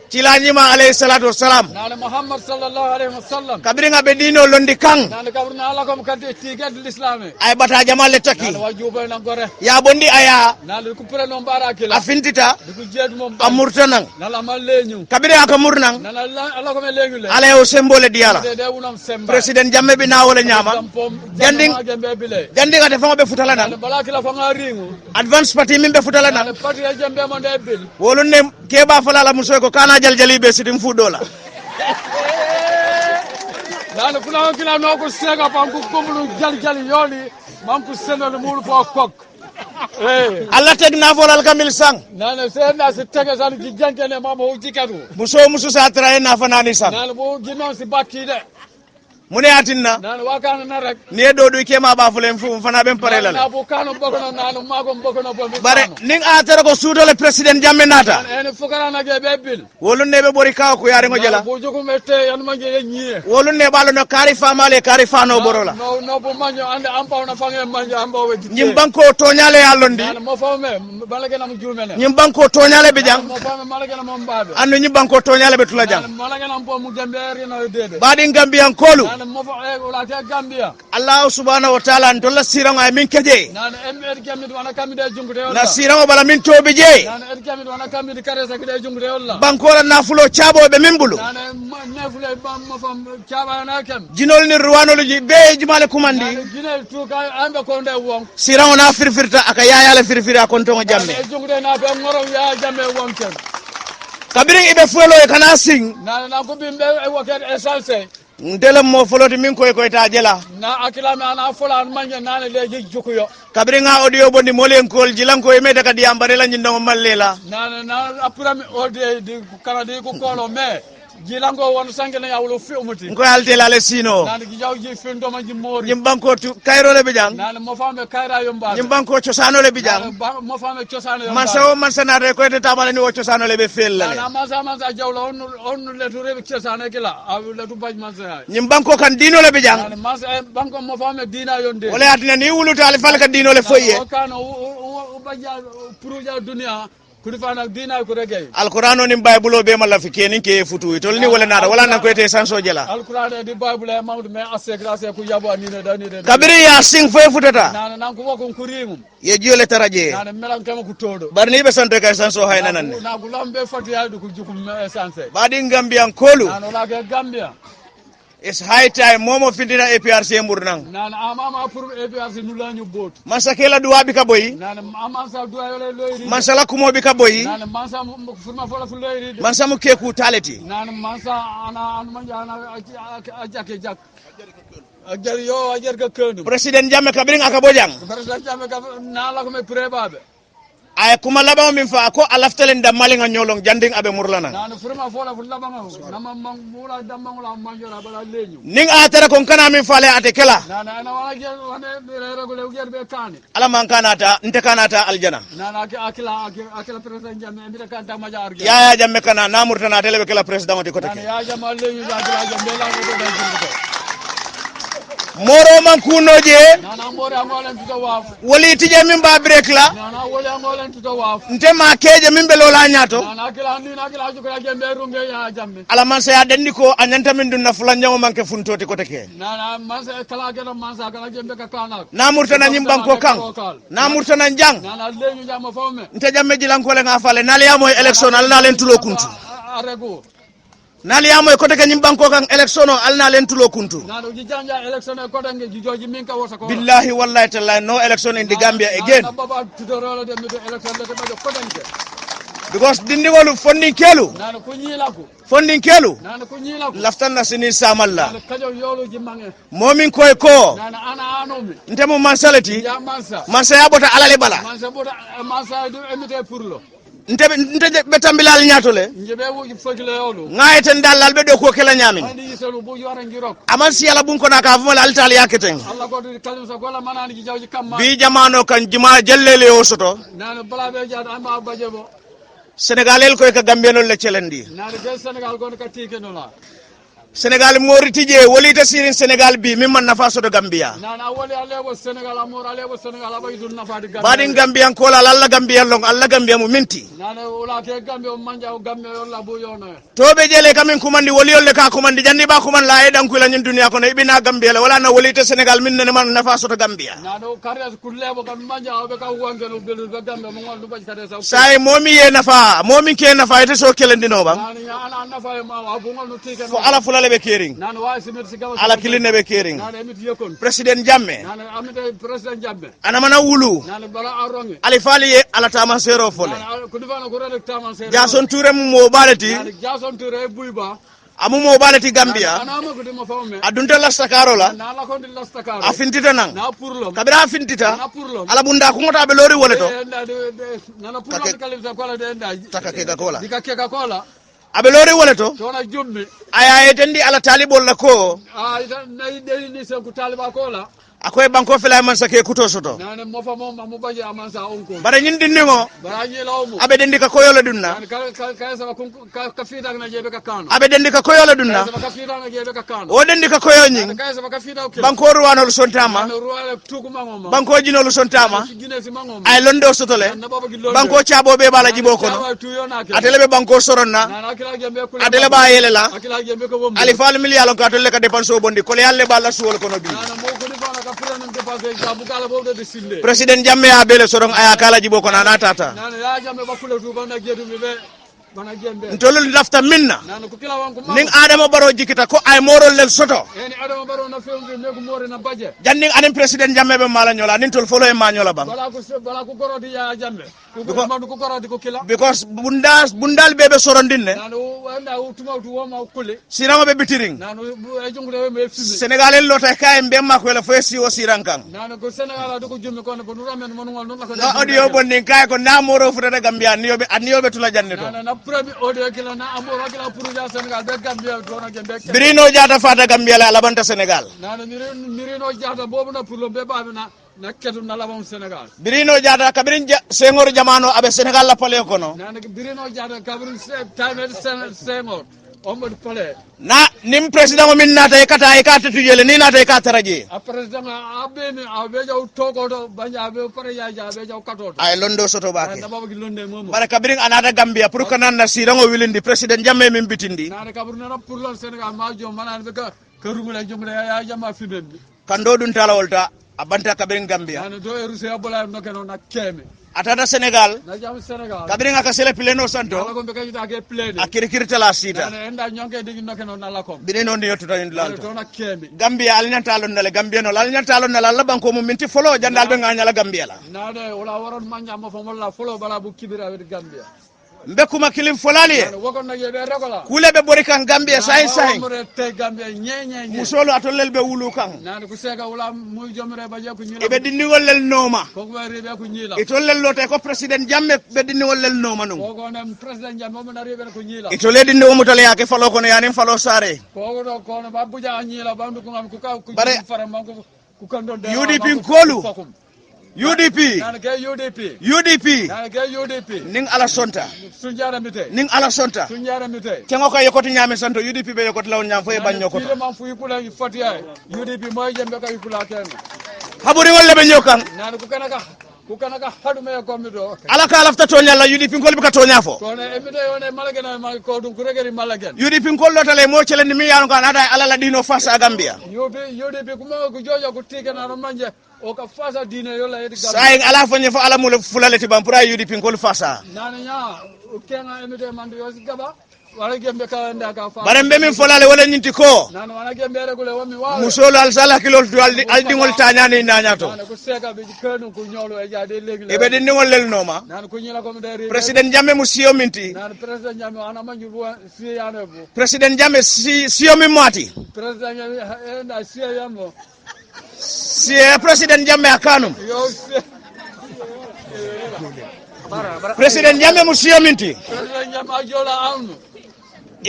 cilanyima alayhi salatu wassalam nane Muhammad sallallahu alaihi wasallam kabiringa be dino londi kang nane kabruna ala kom kadi tigad l'islam ay bata jamal le taki nane wajuba na gore ya bondi aya nane ku pre no mbara kila afintita ku jed mom amurtanang nala mal leñu kabire aka murnang nana ala ko me leñu le ala o symbole diala de wonam semba president jamme bi na wala nyama janding janding ate fango be futala nane nan bala kila fa ngaringu advance party min be futala nan nane pati e jambe mo de bil wolun ne keba falala musoy ko kana jaljali be sidim fudola nane kuna kila no ko sega pam ko komulu jaljali yoni mam ko senol mulu fo kok Allah teg na volal kamil sang nane senda se tege san ki jankene mama o jikatu muso sa traye na fanani sang nane bo ginon si bakki de mune atinna nane wakana na rek ni do du kema ba fulen fu fana ben parela na bo kanu bokono nane mago bokono bo bare ning a tere ko sudole president jamme nata en fukara na ge be bil wolun ne be bori kaw ko yare ngo jela bo jogu mette yan ma ge nyie wolun ne balo no kari famale kari fano borola no bo manjo ande ampa na fange manjo amba we nyim banko toñale yallondi nane mo fawme balage na mu jumene nyim banko toñale be jang mo fawme malage na mo mbabe andu nyim banko toñale be tula jang malage na mo mu gembe rino dede badi gambian kolu nane mo fa e wala ta Gambia Allah subhanahu wa ta'ala ndolla sirango ay min keje nane embe gammi wana kamide jungude na sirango bala min tobe je nane gammi wana kamide karesa kide jungude wala banko la nafulo chabo be min bulu nane nefule bam mo fam chaba na kem jinol ni ruwano lu be jumale kumandi jinel tu ka ambe ko nde won sirango na firfirta aka yayala firfira kon to jamme e jungude na be ngoro ya jamme won ken kabiri ibe fuelo e kana sing nane na ko bimbe e waket essence ndelem mo foloti min koy ta jela na akila me ana fola manje nane leji jukuyo kabiri nga audio bondi molen kol jilan ko emeta kadi ambare la nyindo mallela nane na apurami ode di kanadi ko kolo me jilango won sangena yawlo fi umuti ko altela le sino nane gi jaw ji fi ndoma ji mori nyim banko tu kayro le bijang nane mo fame kayra yomba nyim banko ciosano le bijang mo fame ciosano yomba man sawo man sanade ko te tamale ni wo ciosano le be fellale nane mansa jawlo on le tu rebe ciosano kila awu le tu baj mansa nyim banko kan dino le bijang nane mansa banko mo fame dina yonde wala atina ni wuluta al falka dino le foye o kano o bajja puruja dunia kudi fana dina ko regay alqur'ano ni bible be mala fi kenin ke futu tol ni wala nada wala nan ko ete sanso jela alqur'ano di bible e mawdu me asse grâce ku yabo ni ne dani de kabiri ya sing foye futata nan ko wako kurimu ye jiole taraje nan melan kama ku todo barni be santo ka sanso hayna nan na gulambe fatu ya du ku jukum essence badi gambian kolu nan la ke gambia it's high time momo findina APRC mburnang nan amama pour APRC nu lañu bot masakela duwa bi ka boyi nan amansa duwa yole loyri mansala kumo bi ka boyi nan mansa furma fola fu loyri mansamu keku taleti nan mansa ana manja ana ajake jak ajar yo ajar ka kenu president jamme kabring aka bojang president jamme ka na la ko me prebabe ay kuma laba min fa ko alaftalen da malinga nyolong janding abe murlana nan furma fola fu laba nama mula damma mula manjora bala leñu ning a tara kon kana min fale ate kela nan ana wala je wane regule ujer be kani ala man kanata nte kanata aljana nan akila president jamme mi kan ta maja arge ya jamme kana namurtana tele be kala president oti ko nan take ya jamal leñu da akila jamme la ko da jinko moro man kunoje nana more amolen tuto waf woli tije min ba break la nana woli amolen tuto waf nte ma keje min be lola nyato nana kila ni na kila jukra gembe runge ya jamme ala man sa ya dandi ko anyanta min dunna fulan jango manke funtoti ko take nana mansa kala gena mansa kala gembe ka kana na murtana nyim banko kan na murtana jang nana leñu jama fawme nte jamme jilan ko le nga fale nali ya moy election al na len tulo kuntu arego nali ya moy ko take nyim banko kan election al na len tulo kuntu nana uji janja election ko dange jijoji min ka wota ko billahi wallahi taala no election in the Gambia again nana baba tudo rolo de mi election de bajo ko dange because dindigolu fondin kelu nana ko ñilaku fondin kelu nana ko ñilaku laftan na sini samalla nana kajo yolo jimange momin koy ko nana ana anomi ntemu mansalati ya mansa mansa ya bota alale bala mansa bota mansa do emite pour lo nte be tambilal ñatole njebe wuji fogile yolo ngayeten dallal be do ko kala ñamin andi yiselu bu yora ngirok aman si yalla bun ko na ka fumala altal yaketen Allah ko do kalim sa gola manani ji jawji kamma bi jamano kan juma jellele o soto nana bala be jaada amba bajebo Senegalel koy ka gambianol le celendi nana be Senegal gon ka tikeno la Senegal moriti je wolita sirin Senegal bi mimman nafa soto Gambia nana wali alebo Senegal amor alebo Senegal abay dun nafa di Gambia badin Gambian ko la alla Gambia long alla Gambia mu minti nana wala ke Gambia manja Gambia yolla bu yona tobe jele kamin kumandi woli yolle ka kumandi jandi ba kuman la e danku la nyin dunia ko no ibina Gambia la wala na wolita Senegal min ne man nafa soto Gambia nana kariya kullebo kam manja be ka wangelo belu be Gambia mo ngol du baji kade sa say momi ye nafa momi ke nafa ite so kelendino bang nana ana nafa ma abu ngol no tikeno fo ala fulale be kering nana wa simir si gawa ala kiline be kering nana emit yekon President Jammeh nana amite president Jammeh ana mana wulu nana bala aronge ali fali ye ala tama sero fole nana ko difana ko rek taman se Jason Touré mu mo balati nana Jason Touré buyba amu mo balati Gambia ana ma ko dimo fawme adunta la sakaro la nana ko dil lastakaro afintita nang na purlom kabira afintita na purlom ala bunda ko ngota be lori woleto nana purlom kalim sa kola de nda taka ke kola dika ke kola abe lori woleto tona jummi aya etendi ala talibol la ko ida nay de ni se ku taliba kola akoy banko fela man sake kuto soto nana mo fa mo mamu baje amansa onko bare nyin dinningo bara nyela mo abe dendi ka koyola dunna nana ka sa ko ka fida na jebe ka kano abe dendi ka koyola dunna ka fida na jebe ka kano o dendi ka koyo nyin ka sa ka fida o banko ruwano lu sontama nana ruwale tuku mango banko jino lu sontama gine si mango ay londo sotole nana baba gillo banko chabo be bala jibo kono atele be banko soronna nana akila gembe ko atele ba yelela akila gembe ko bombo ali fal miliyalo ka tolle ka dépense o bondi ko le yalle bala suwol kono bi nana mo ko difana ka fira nan dépense ga bugala bodo de sinde President Jammeh a bele sorong aya kala jibo kono na tata nana ya Jammeh bakule tu bana gedu mi be bana gembe ntolul lafta minna nana ko kila wanko ning adama baro jikita ko ay morol lel soto eni adama baro na fewndi me ko more na baje janning anen President Jammeh be mala nyola nin tol folo e ma nyola bang bala ko gorodi ya Jammeh ko mandu ko gorodi ko kila because bundal bebe sorondinne nana wanda utuma tu woma kule sirama be bitiring nana e jongule me fimi Senegal en lota kay be makko la fo si o sirankan nana ko Senegal do ko jummi ko no ramen mon ngol non la ko na audio bonni kay ko na moro fu da Gambia niyobe tula janne to nana na premier audio kila na amoro kila pour ja Senegal be Gambia to na gembe Birino jata fata Gambia la labanta Senegal nana mirino jata bobu na pour lo be babe na ketu na labam Senegal Birino jata kabirin Senghor jamano abe Senegal la pale kono nana birino jata kabirin time Senghor omod pale na nim president min nata e kata e kata tujele ni nata e kata raje a president abe ni abe jaw toko do banja abe pare ya abe jaw kato ay londo soto bake na baba gi londe momo bare kabirin anata Gambia pour kanan na sirango wilindi President Jammeh min bitindi nana kabirin na pour lon Senegal ma jom manan be ka rumule jomle ya jama fibembi kando dun tala wolta abanta kabirin Gambia nana do e Russia bola no keno na keme atata Senegal na jam Senegal kabirin aka sele pleno santo ala ko be kayita ke plede akirikirta la sita nana enda nyonke digi no keno na la ko birino ndi yotuta nana indlanto do na keme Gambia alnyanta londale Gambia no alnyanta londale alla banko mum minti folo jandal be nganya la Gambia la nade wala waron manja ma fo molla folo bala bu kibira wed Gambia mbekuma kilim folali nana wokon na yebe regola kule be bori kan Gambia say mo re te Gambia nye musolo atollel be wulu kan nana ko sega wala muy jomre ba je ko nyila e be dindigol lel noma ko ko rebe ko nyila e tollel lote ko President Jammeh be dindigol lel noma num ko ko nem president Jammeh mo na rebe ko nyila e tolle dindi o mutale yake falo kono yanin falo sare ko do ko no babuja nyila bandu ko ngam ko ka ko Bare- fara manko ko kandon de UDP kolu. UDP nana ke UDP UDP nana ke UDP ning ala sonta sunjara mite ning ala sonta sunjara mite kengo ka yokoti nyame santo UDP be yokoti law nyam fo e banyo ko pile man fu yukula fati ay UDP moy jembe ka yukula ken haburi wolle be nyokan nana ku kanaka hadu me ko mi do ala ka lafta to nyalla UDP ngol be ka to nyafo ko ne emite yone malagena ma ko dum ku regeri malagen UDP ngol lotale mo chele ni mi yanu kan ada ala la dino fasa Gambia UDP kuma ko jojo ko tige na manje o ka fasa dine yo la yedi saying ala fonye fo ala mul fulaleti bam pura UDP ngol fasa nana nya o kenga emite man yo gaba wala gembe ka nda ka fa bare mbe min folale wala nyinti ko nan wana gembe regule wami wa musolo al sala kilol to aldingol tañani nañato nan ko seka be kanu ko nyolo e jade legi e be dindingol lel noma nan ko nyila ko dere president jamme mu siyo minti nan president jamme ana manju bo si yana bo president jamme siyo mi mati president jamme na si yamo si president jamme akanum yo president jamme mu siyo minti president jamme ajola anu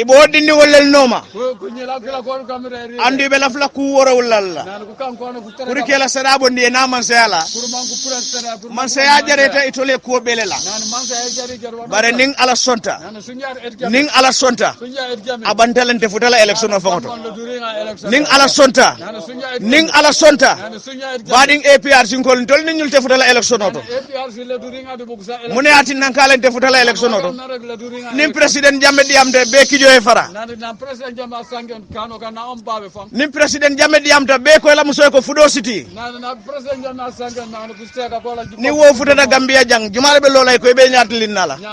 ibo dindi wolel noma ko nyila kala ko kamera ri andi be lafla ku woro wallalla nan ko kan ko no ku tere pour kela sadabo ndi na man sayala pour man ko pour tere pour man saya jareta itole ko belela nan man saya jari jar wona bare ning ala sonta nan sunyar et ning ala sonta sunyar et jamme abantalante futala election o fangoto on le duringa election ning ala sonta nan sunyar et ning ala sonta nan sunyar et bading APR sinkol tol ni ñulte futala election oto APR le duringa de bugsa election mune ati nankalante futala election oto nan rek le duringa nim president jamme diamde be kijo e fara nan president jamme sangen kano kana on babe fam nim president jamme diamta be ko la musoy ko fudo city nan president jamme sangen nan ko steka ko la ni wo futata gambia jang jumare be lolay ko be ñatlin nala nya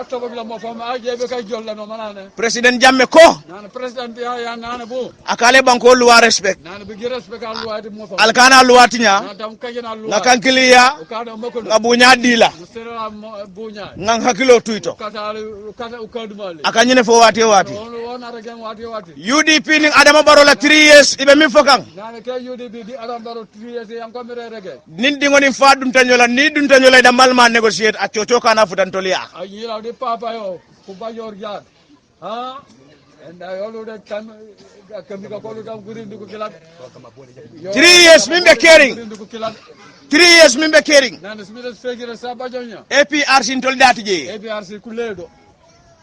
a to la mo fam a jebe kay jolla no manane president jamme ko nan president ya nan bu akale banko luwa respect nan be respect al luwadi mo fam alkana luwatinya nan tam kajena luwa na kankiliya ukado mako ngabunya dila sera bunya ngang hakilo tuito kata ukado mali akanyene fo wati wati wona regen wati UDP ning Adama Barrow la 3 years ibe min fokang nan ke UDP di Adama Barrow 3 years yang ko mere rege nin dingoni fa dum tanyola ni dum tanyola da malma negotiate ak coco kana futan tolia ayi la de papa yo ku ba yor jad ha enda yo de tam kami ka ko lu tam gurin du ko kilat 3 years min be caring 3 years min be caring nan smira fegire sa ba jonya APR sin tol dati je APRC kuledo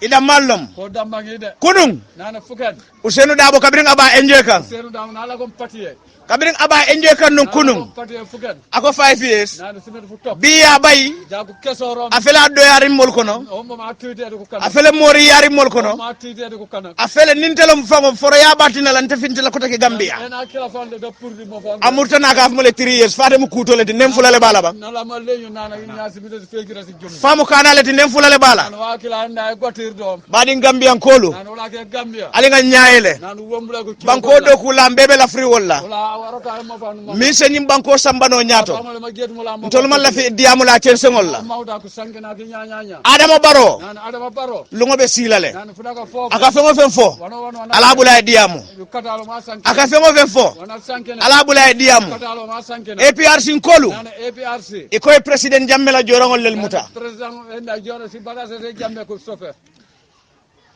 ida mallom ko dambangi de kunung nan fuken Ousseynou Dabo kabiring aba enjoy kan senu dam na la ko patiye kabiring aba enjoy kan nun kunung patiye fuken ako 5 years nan smira fu top biya bay jago kesoro afela do yarim mol kono o mo ma tuite ko kana afele mori yarim mol kono ma tuite ko kana afele nintelom fango foro ya batina lan te fintela ko take Gambia ena kila fande de pour di mo fam amurtana ka afmole 3 years fate mu kutole de nem fulale bala ba na la ma leñu nana nya smira fegire si jom famu kanale te nem fulale bala nan wa kila anda gotir dom badi Gambian kolu nan wala ke Gambia ali nga nyaayele nan wombula ko banko do kula mbebe la free walla wala warata mo fam mi se nyim banko sambano nyaato ma get mo la mo ntol man la fi diamu la censengol la mawda ko sangena ki nya Adama Barrow nan Adama Barrow lungo be silale nan fuda ko fo aka fengo fen fo wono ala bula diamu katalo ma sanke aka fengo fen fo wona sankena ala bula diamu katalo ma sankena APR sin kolu nan APRC e koy president jammela jorongol lel muta president enda joro si bagase de jamme ko sofe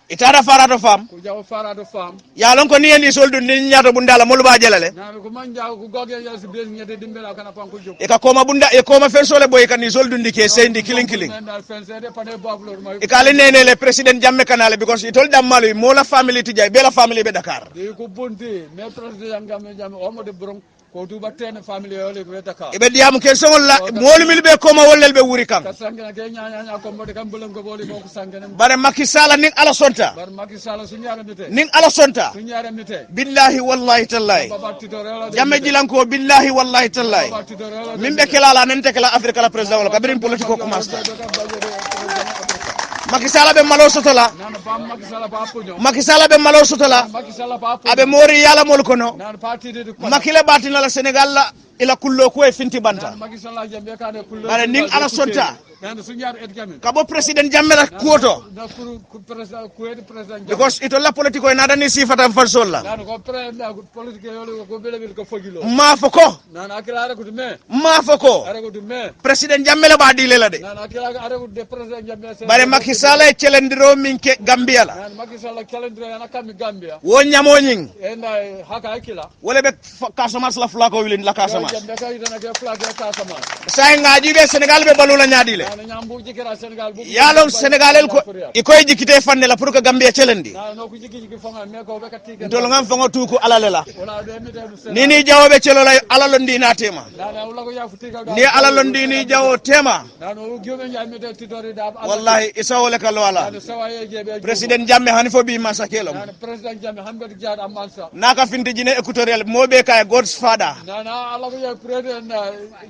itara farato fam ko jaw farado fam ya lon ko ni en soldu ni nyaato bundala mol ba jalale nan ko man jaw ko goge ya si bes nyede dimbela kana pan ko jog e ka koma bunda e koma fen sole boy kan ni soldu ndike sendi killing nan fense de pane bablo ma e kale nene le president jamme kanale because it told dammalu mo la family tijay be la family be Dakar de ko bonti mais president jamme o mo de brom ko tuba ten family yo le ko Dakar e be diamu ken songol la molu mil be koma wollel be wuri kam ka sangena ke nya ko mbode kam bulen ko boli ko sangena bare Macky Sall ning ala sonta bar Macky Sall sunyara mite ning ala sonta sunyara mite billahi wallahi tallahi baba titorela jamme jilanko billahi wallahi tallahi min be kelala nante kala Africa la president wala kabirin politiko commence Macky Sall be malo sotola nan ba Macky Sall ba ponyo Macky Sall be malo sotola Macky Sall ba ponyo abe mori yala mol kono nan parti de ko Macky le batina la Senegal la ila kullo ko e finti banta Macky Sall jambe ka de kullo bare ning ala sonta nan sunyara et gamin kabo president jammela kuoto da pour president ko et president because ito la politiko na dani sifata fasol la nan ko president politique yo ko bele ko fogilo ma foko nan akila ara ko me ma foko ara ko me president jammela ba dile la de nan akila ara ko de president jambe bare Macky Sall e celendiro min ke Gambia la nan Macky Sall calendrier yana kam Gambia wo nyamo nying enda haka akila wala be Casamance la flako wilin la Casamance jambe ka idana ke flag ya Casamance say ngaji be Senegal be balula nyaadi le nan nyambu jikira Senegal bu yalon Senegal el ko ikoy jikite fanne la pour que Gambia celendi nan ko jiki fanga me ko be ka tiga ndol ngam fango tuku alale la wala de mi de nini jawobe celola alalo ndina tema nan wala ko ya futiga ni alalo ndini jawo tema nan o gyobe nyaa mi de titori da wallahi isawole kala wala nan sawaye jebe president jamme hani fo bi masakelo nan president jamme hambe jaad amansa naka finti jine équatorial mobe kay god's father nan ala ko ya president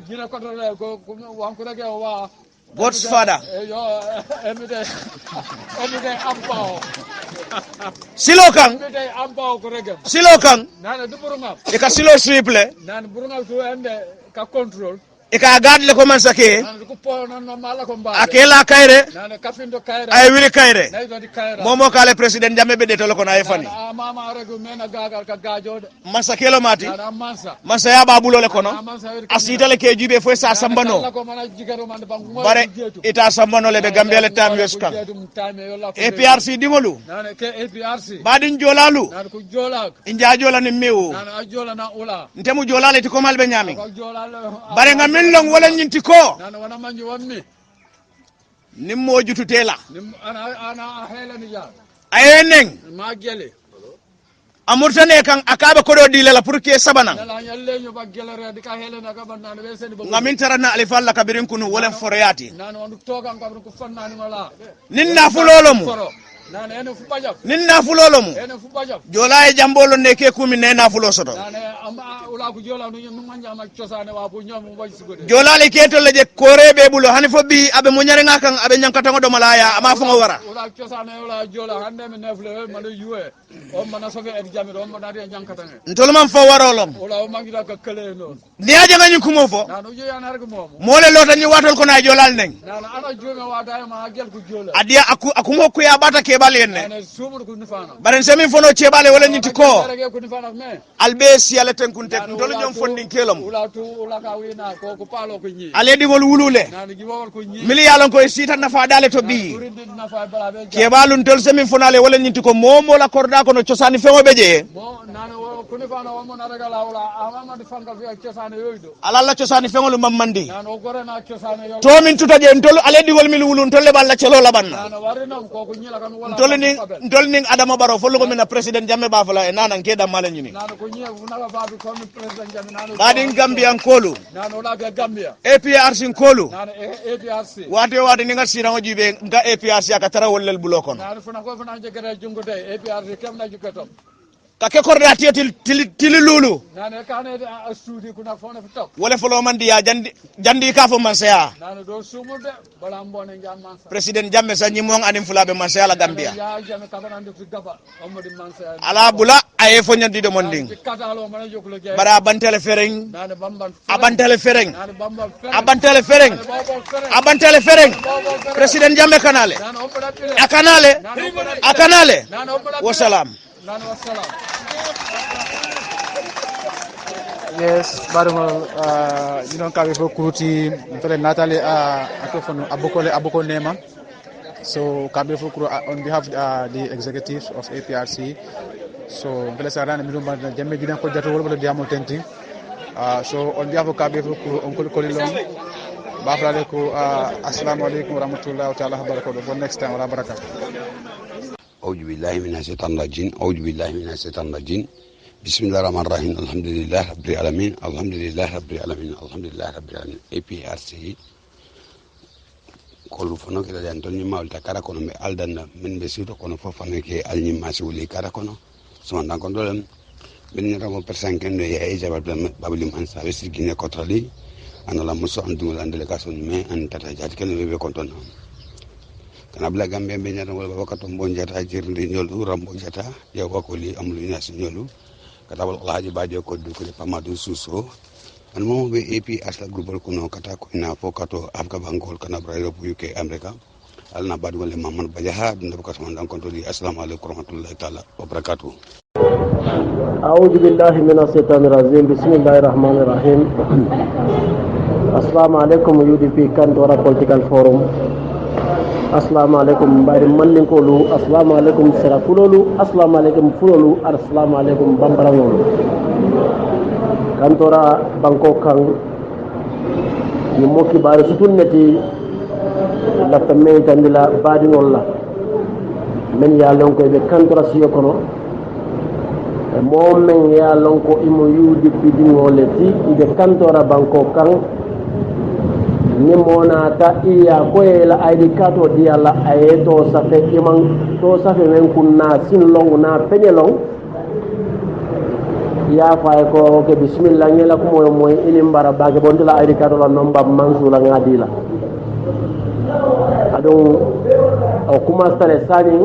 jina ko ko wanko rege wa God's father. Yo, every day ampao. Silo kang. Every day ampao ko regem. Silo kang. Nana du burungap. Ika silo triple. Nana burungap to ende ka control. Ika guard le comment sake. Nana ko po non mala ko mba. Akela kaire. Nana kafindo kaire. Ay wili kaire. Nay do di kaire. Momo kale president Jammeh be detolo ko na efani. Nana mama regu mena gagal ka gajo. Mansa kelo mati. Nana mansa. Mansa ya babulo le kono. Mansa Asita le ke jube fo sa sambano. Bare ita sambano le be Gambia le tam yes kan. APRC dingolu. Nana ke APRC. Badin jolalu. Nana ko jolak. Inja jola ni mewo. Nana jola na ula. Ntemu jolale ti ko malbe nyami. Ko jola. Bare nga min long wala nyinti ko. Nana wana manji wammi. Nimmo jututela. Ana hela ni ya. Ayeneng. Ma gele. Amurtane kan akabe kodo dile la pour que sabana. Nala nyalle nyo ba gelere di ka hela na ka banna be sen bo. Ngamin tarana alifalla kabirin kunu wala foreyati. Nana wonu toga ngam ko fanna ni wala. Ninna fulolomu. Nana ene fu bajab. Ninna fulolomu. Ene fu bajab. Jola e jambolo ne ke kumi ne na fulo soto. Nana amba ula ko jola no nyum manja ma ciosane wa bu nyom bo sigode. Jola le keto le je korebe bulo hani fo bi abe mo nyare ngakan abe nyankata ngodo malaya ama fo wara. Ula ciosane ula jola hande me nefle ma do yuwe. O mana sofe e jamiro o mana de nyankata nge. Ntolman fo warolom. Ula o mangi da ka kele non. Niaje ngani kumo fo. Nana ujo yana rek mom. Mole lota ni watol ko na jolal neng. Nana ana jome wa da ma gel ko jola. Adia akumo ku ya bata ke bale ne. Nana sumur ko nifana. Baren semi fono cebale wala nyiti ko. Rege ko nifana me. Albe si ale tenkunte ndolo nyom fondin kelom. Ula tu ula ka wina ko palo ko nyi. Ale digol wulule. Nana gi wawol ko nyi. Mili yalon ko sita na fa dale to bi. Turindi na fa bala be. Kebalun tol semi fonale wala nyiti ko momo la korda ko no ciosani fengo beje. Mo nana ko nifana o mo na regala ula ama di fanga fi ciosane yoydo. Alalla ciosani fengo lu mamandi. Nana o gore na ciosane yo. To min tuta je ntol ale digol mil wulun tolle balla celo la banna. Nana warina ko nyila kan wala. Ntol ning Adama Barrow fo lugo mina president Jammeh ba fala e nana ke da mala nyini. Nana ko nyi na ba bi ko president Jammeh nana. Badin Gambia nkolu. Nana ola ga Gambia. APRC nkolu. Nana APRC. Wate ninga sira ngo jibe nga APRC akatara wollel bulokon. Nana funa ko funa jegere jungo tay APRC kem na jukatom. Ka ke korda tili lulu. Nana kane studi kuna fona fi tok. Wala folo mandi ya jandi ka fo mansaya. Nana do sumude bala mbone ngan mansa. President Jammeh sa nyimong anim fulabe mansaya la Gambia. Ya Jammeh kabana ndu gaba omodi mansa. Ala bula aye fo nyandi de monding. Katalo mana jokulo ge. Bara bantele fereng. Nana bamban. Abantele fereng. Nana bamban. Abantele fereng. Abantele fereng. President Jammeh kanale. Nana oboda pile. Akanale. Akanale. Nana oboda. Wassalam. Nana wassalam. Yes, barumol you know kabe fo kuruti tole natale akofon aboko nema. So kabe fo kuru on behalf of the executives of APRC. So vele sarana mi rumba Jammeh gidan ko jato wala diamo tenti. So on behalf of kabe fo kuru on ko kolilon bafale ko assalamu alaikum wa rahmatullahi wa ta'ala wa barakatuh. For next time wa barakatuh. أعوذ بالله من الشيطان الرجيم أعوذ بالله من الشيطان الرجيم بسم الله الرحمن الرحيم الحمد لله رب العالمين الحمد لله رب العالمين الحمد لله رب العالمين APRC كل فنو كده جانتوني ما قلت كارا كونو مي ألدنا من بسيطة كونو ففنو كي ألني مسؤولي كارا كونو سمان دان كندولم من رامو persen كنو يا إيجا بابليم أنسا بسيط كيني كترالي أنا لا مسو أندو لان دلكاسون مي أن تتجات كنو بيبي كنتون kana bla Gambia be nyata wala wakato mbonjata jirndi nyolu rambo jata ya wakoli amlu nyasi nyolu kata wal alhaji badio ko du ko pamadu suso an mo be APRC la groupe ko no kata ko ina fokato afka bangol kana brailo UK America alna badu wala mamman bajaha dum ko sama dan konto di assalamu alaikum warahmatullahi taala wabarakatuh أعوذ بالله من الشيطان الرجيم بسم الله الرحمن الرحيم السلام عليكم UDP Kantora Political Forum assalamu alaikum bari mandin kolu assalamu alaikum serakulolu assalamu alaikum fulolu assalamu alaikum bambarangolu Kantora banko kan yimoki bari sutunneti la tamme tandila badi wala men ya lon ko be Kantora siyo kono mo men ya lon ko imo yudi pidingole ti be Kantora banko kan ni mona ta iya ko la ID kato dia la ayeto safe iman to safe men kunna sin long na penyelong ya fa ko ke bismillah ngela ko moy ilim bara bage bon la ID kato la nomba mansula ngadila donc o commence tale sañin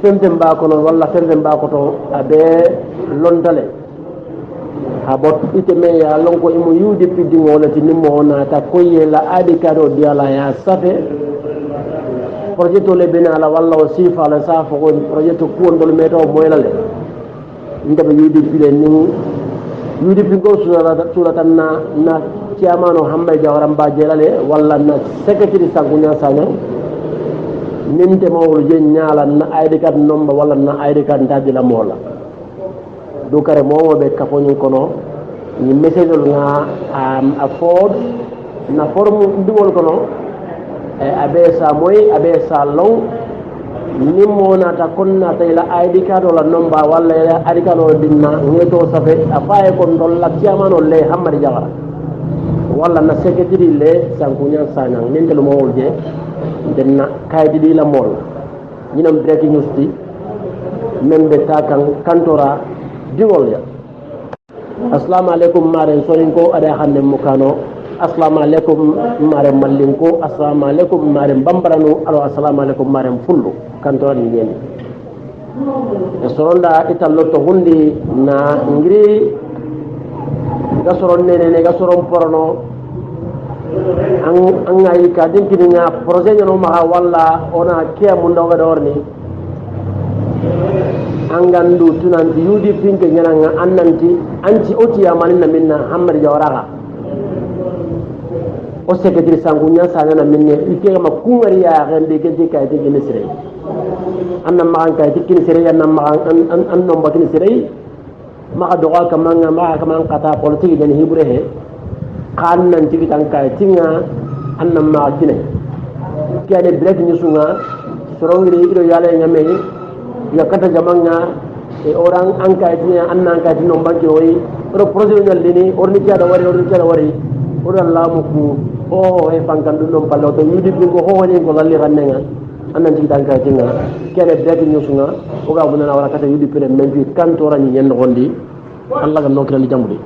femten mba kono walla femten mba koto aɓe lontale ha bot ite me ya lonko imo yude piddingo wonati nimmo o naata koyyela aadi kado diyala ya safe projet to lebene ala walla o sifala sa foko projet to kuwondol meta o moylale ndeɓe yude pile nin yude pingo sura tan na ciamano hammay jawara mba jeelale walla na secrétaire sankuña saña ninte mawol je ñaala na ayde kat nomba walla na ayde kat ndadila moola du kare momoɓe kafoñin kono ni message ol nga a food na forme ɗigol kono e aɓe sa moy aɓe sa long nimmo nata kon nata ila aydi kat walla nomba walla ila aydi kat o dinna ŋeto safe a faye kon dolla ciamano le hammadi jagara walla na secrétaire le sankuñan sañang nintel mowol je denna kaydi ɗi la mool ñinom breaking news ti men ɓe ta kan kantora diwol ya assalamu aleykum maren soninko aɗa hande mukano assalamu aleykum maren mallinko assalamu aleykum maren bambarano alo assalamu aleykum maren fullo kantora ni ñeni e soronda itallotto hundi na ngiri ga soron nenene ga soron porono an ngayi ka dinkininga projet ñano maxa walla ona kea munda oɓeɗa orni an gandu tunanti UDP ke ñananga an nanti anci o tiyamaninna minna hammadi jawaraxa o secrétaire sankuña sañana minne ikegama kungari yaxen ɓe kenti kayiti kini sirey an na maxan kayiti kini sirey an na maxan an nomba kini sirey maxa doxa kamanga maxa kaman xata politique den hibre he xan nan tigi tan kay tinga an na ma kine kene break ni sunga sorongri ido yale ngame ya kata jamanga e orang an kay tinga an nan kay no banki hoyi ro projet nyal dini orni tiada wari ora lamu ku o e fankan dum non pallo to yudi bingo ho woni ko lalli rannenga an nan tigi tan kay tinga kene break ni sunga o ga bunana wala kata yudi pere men bi kantora ni yen gondi Allah ga nokira li jamudi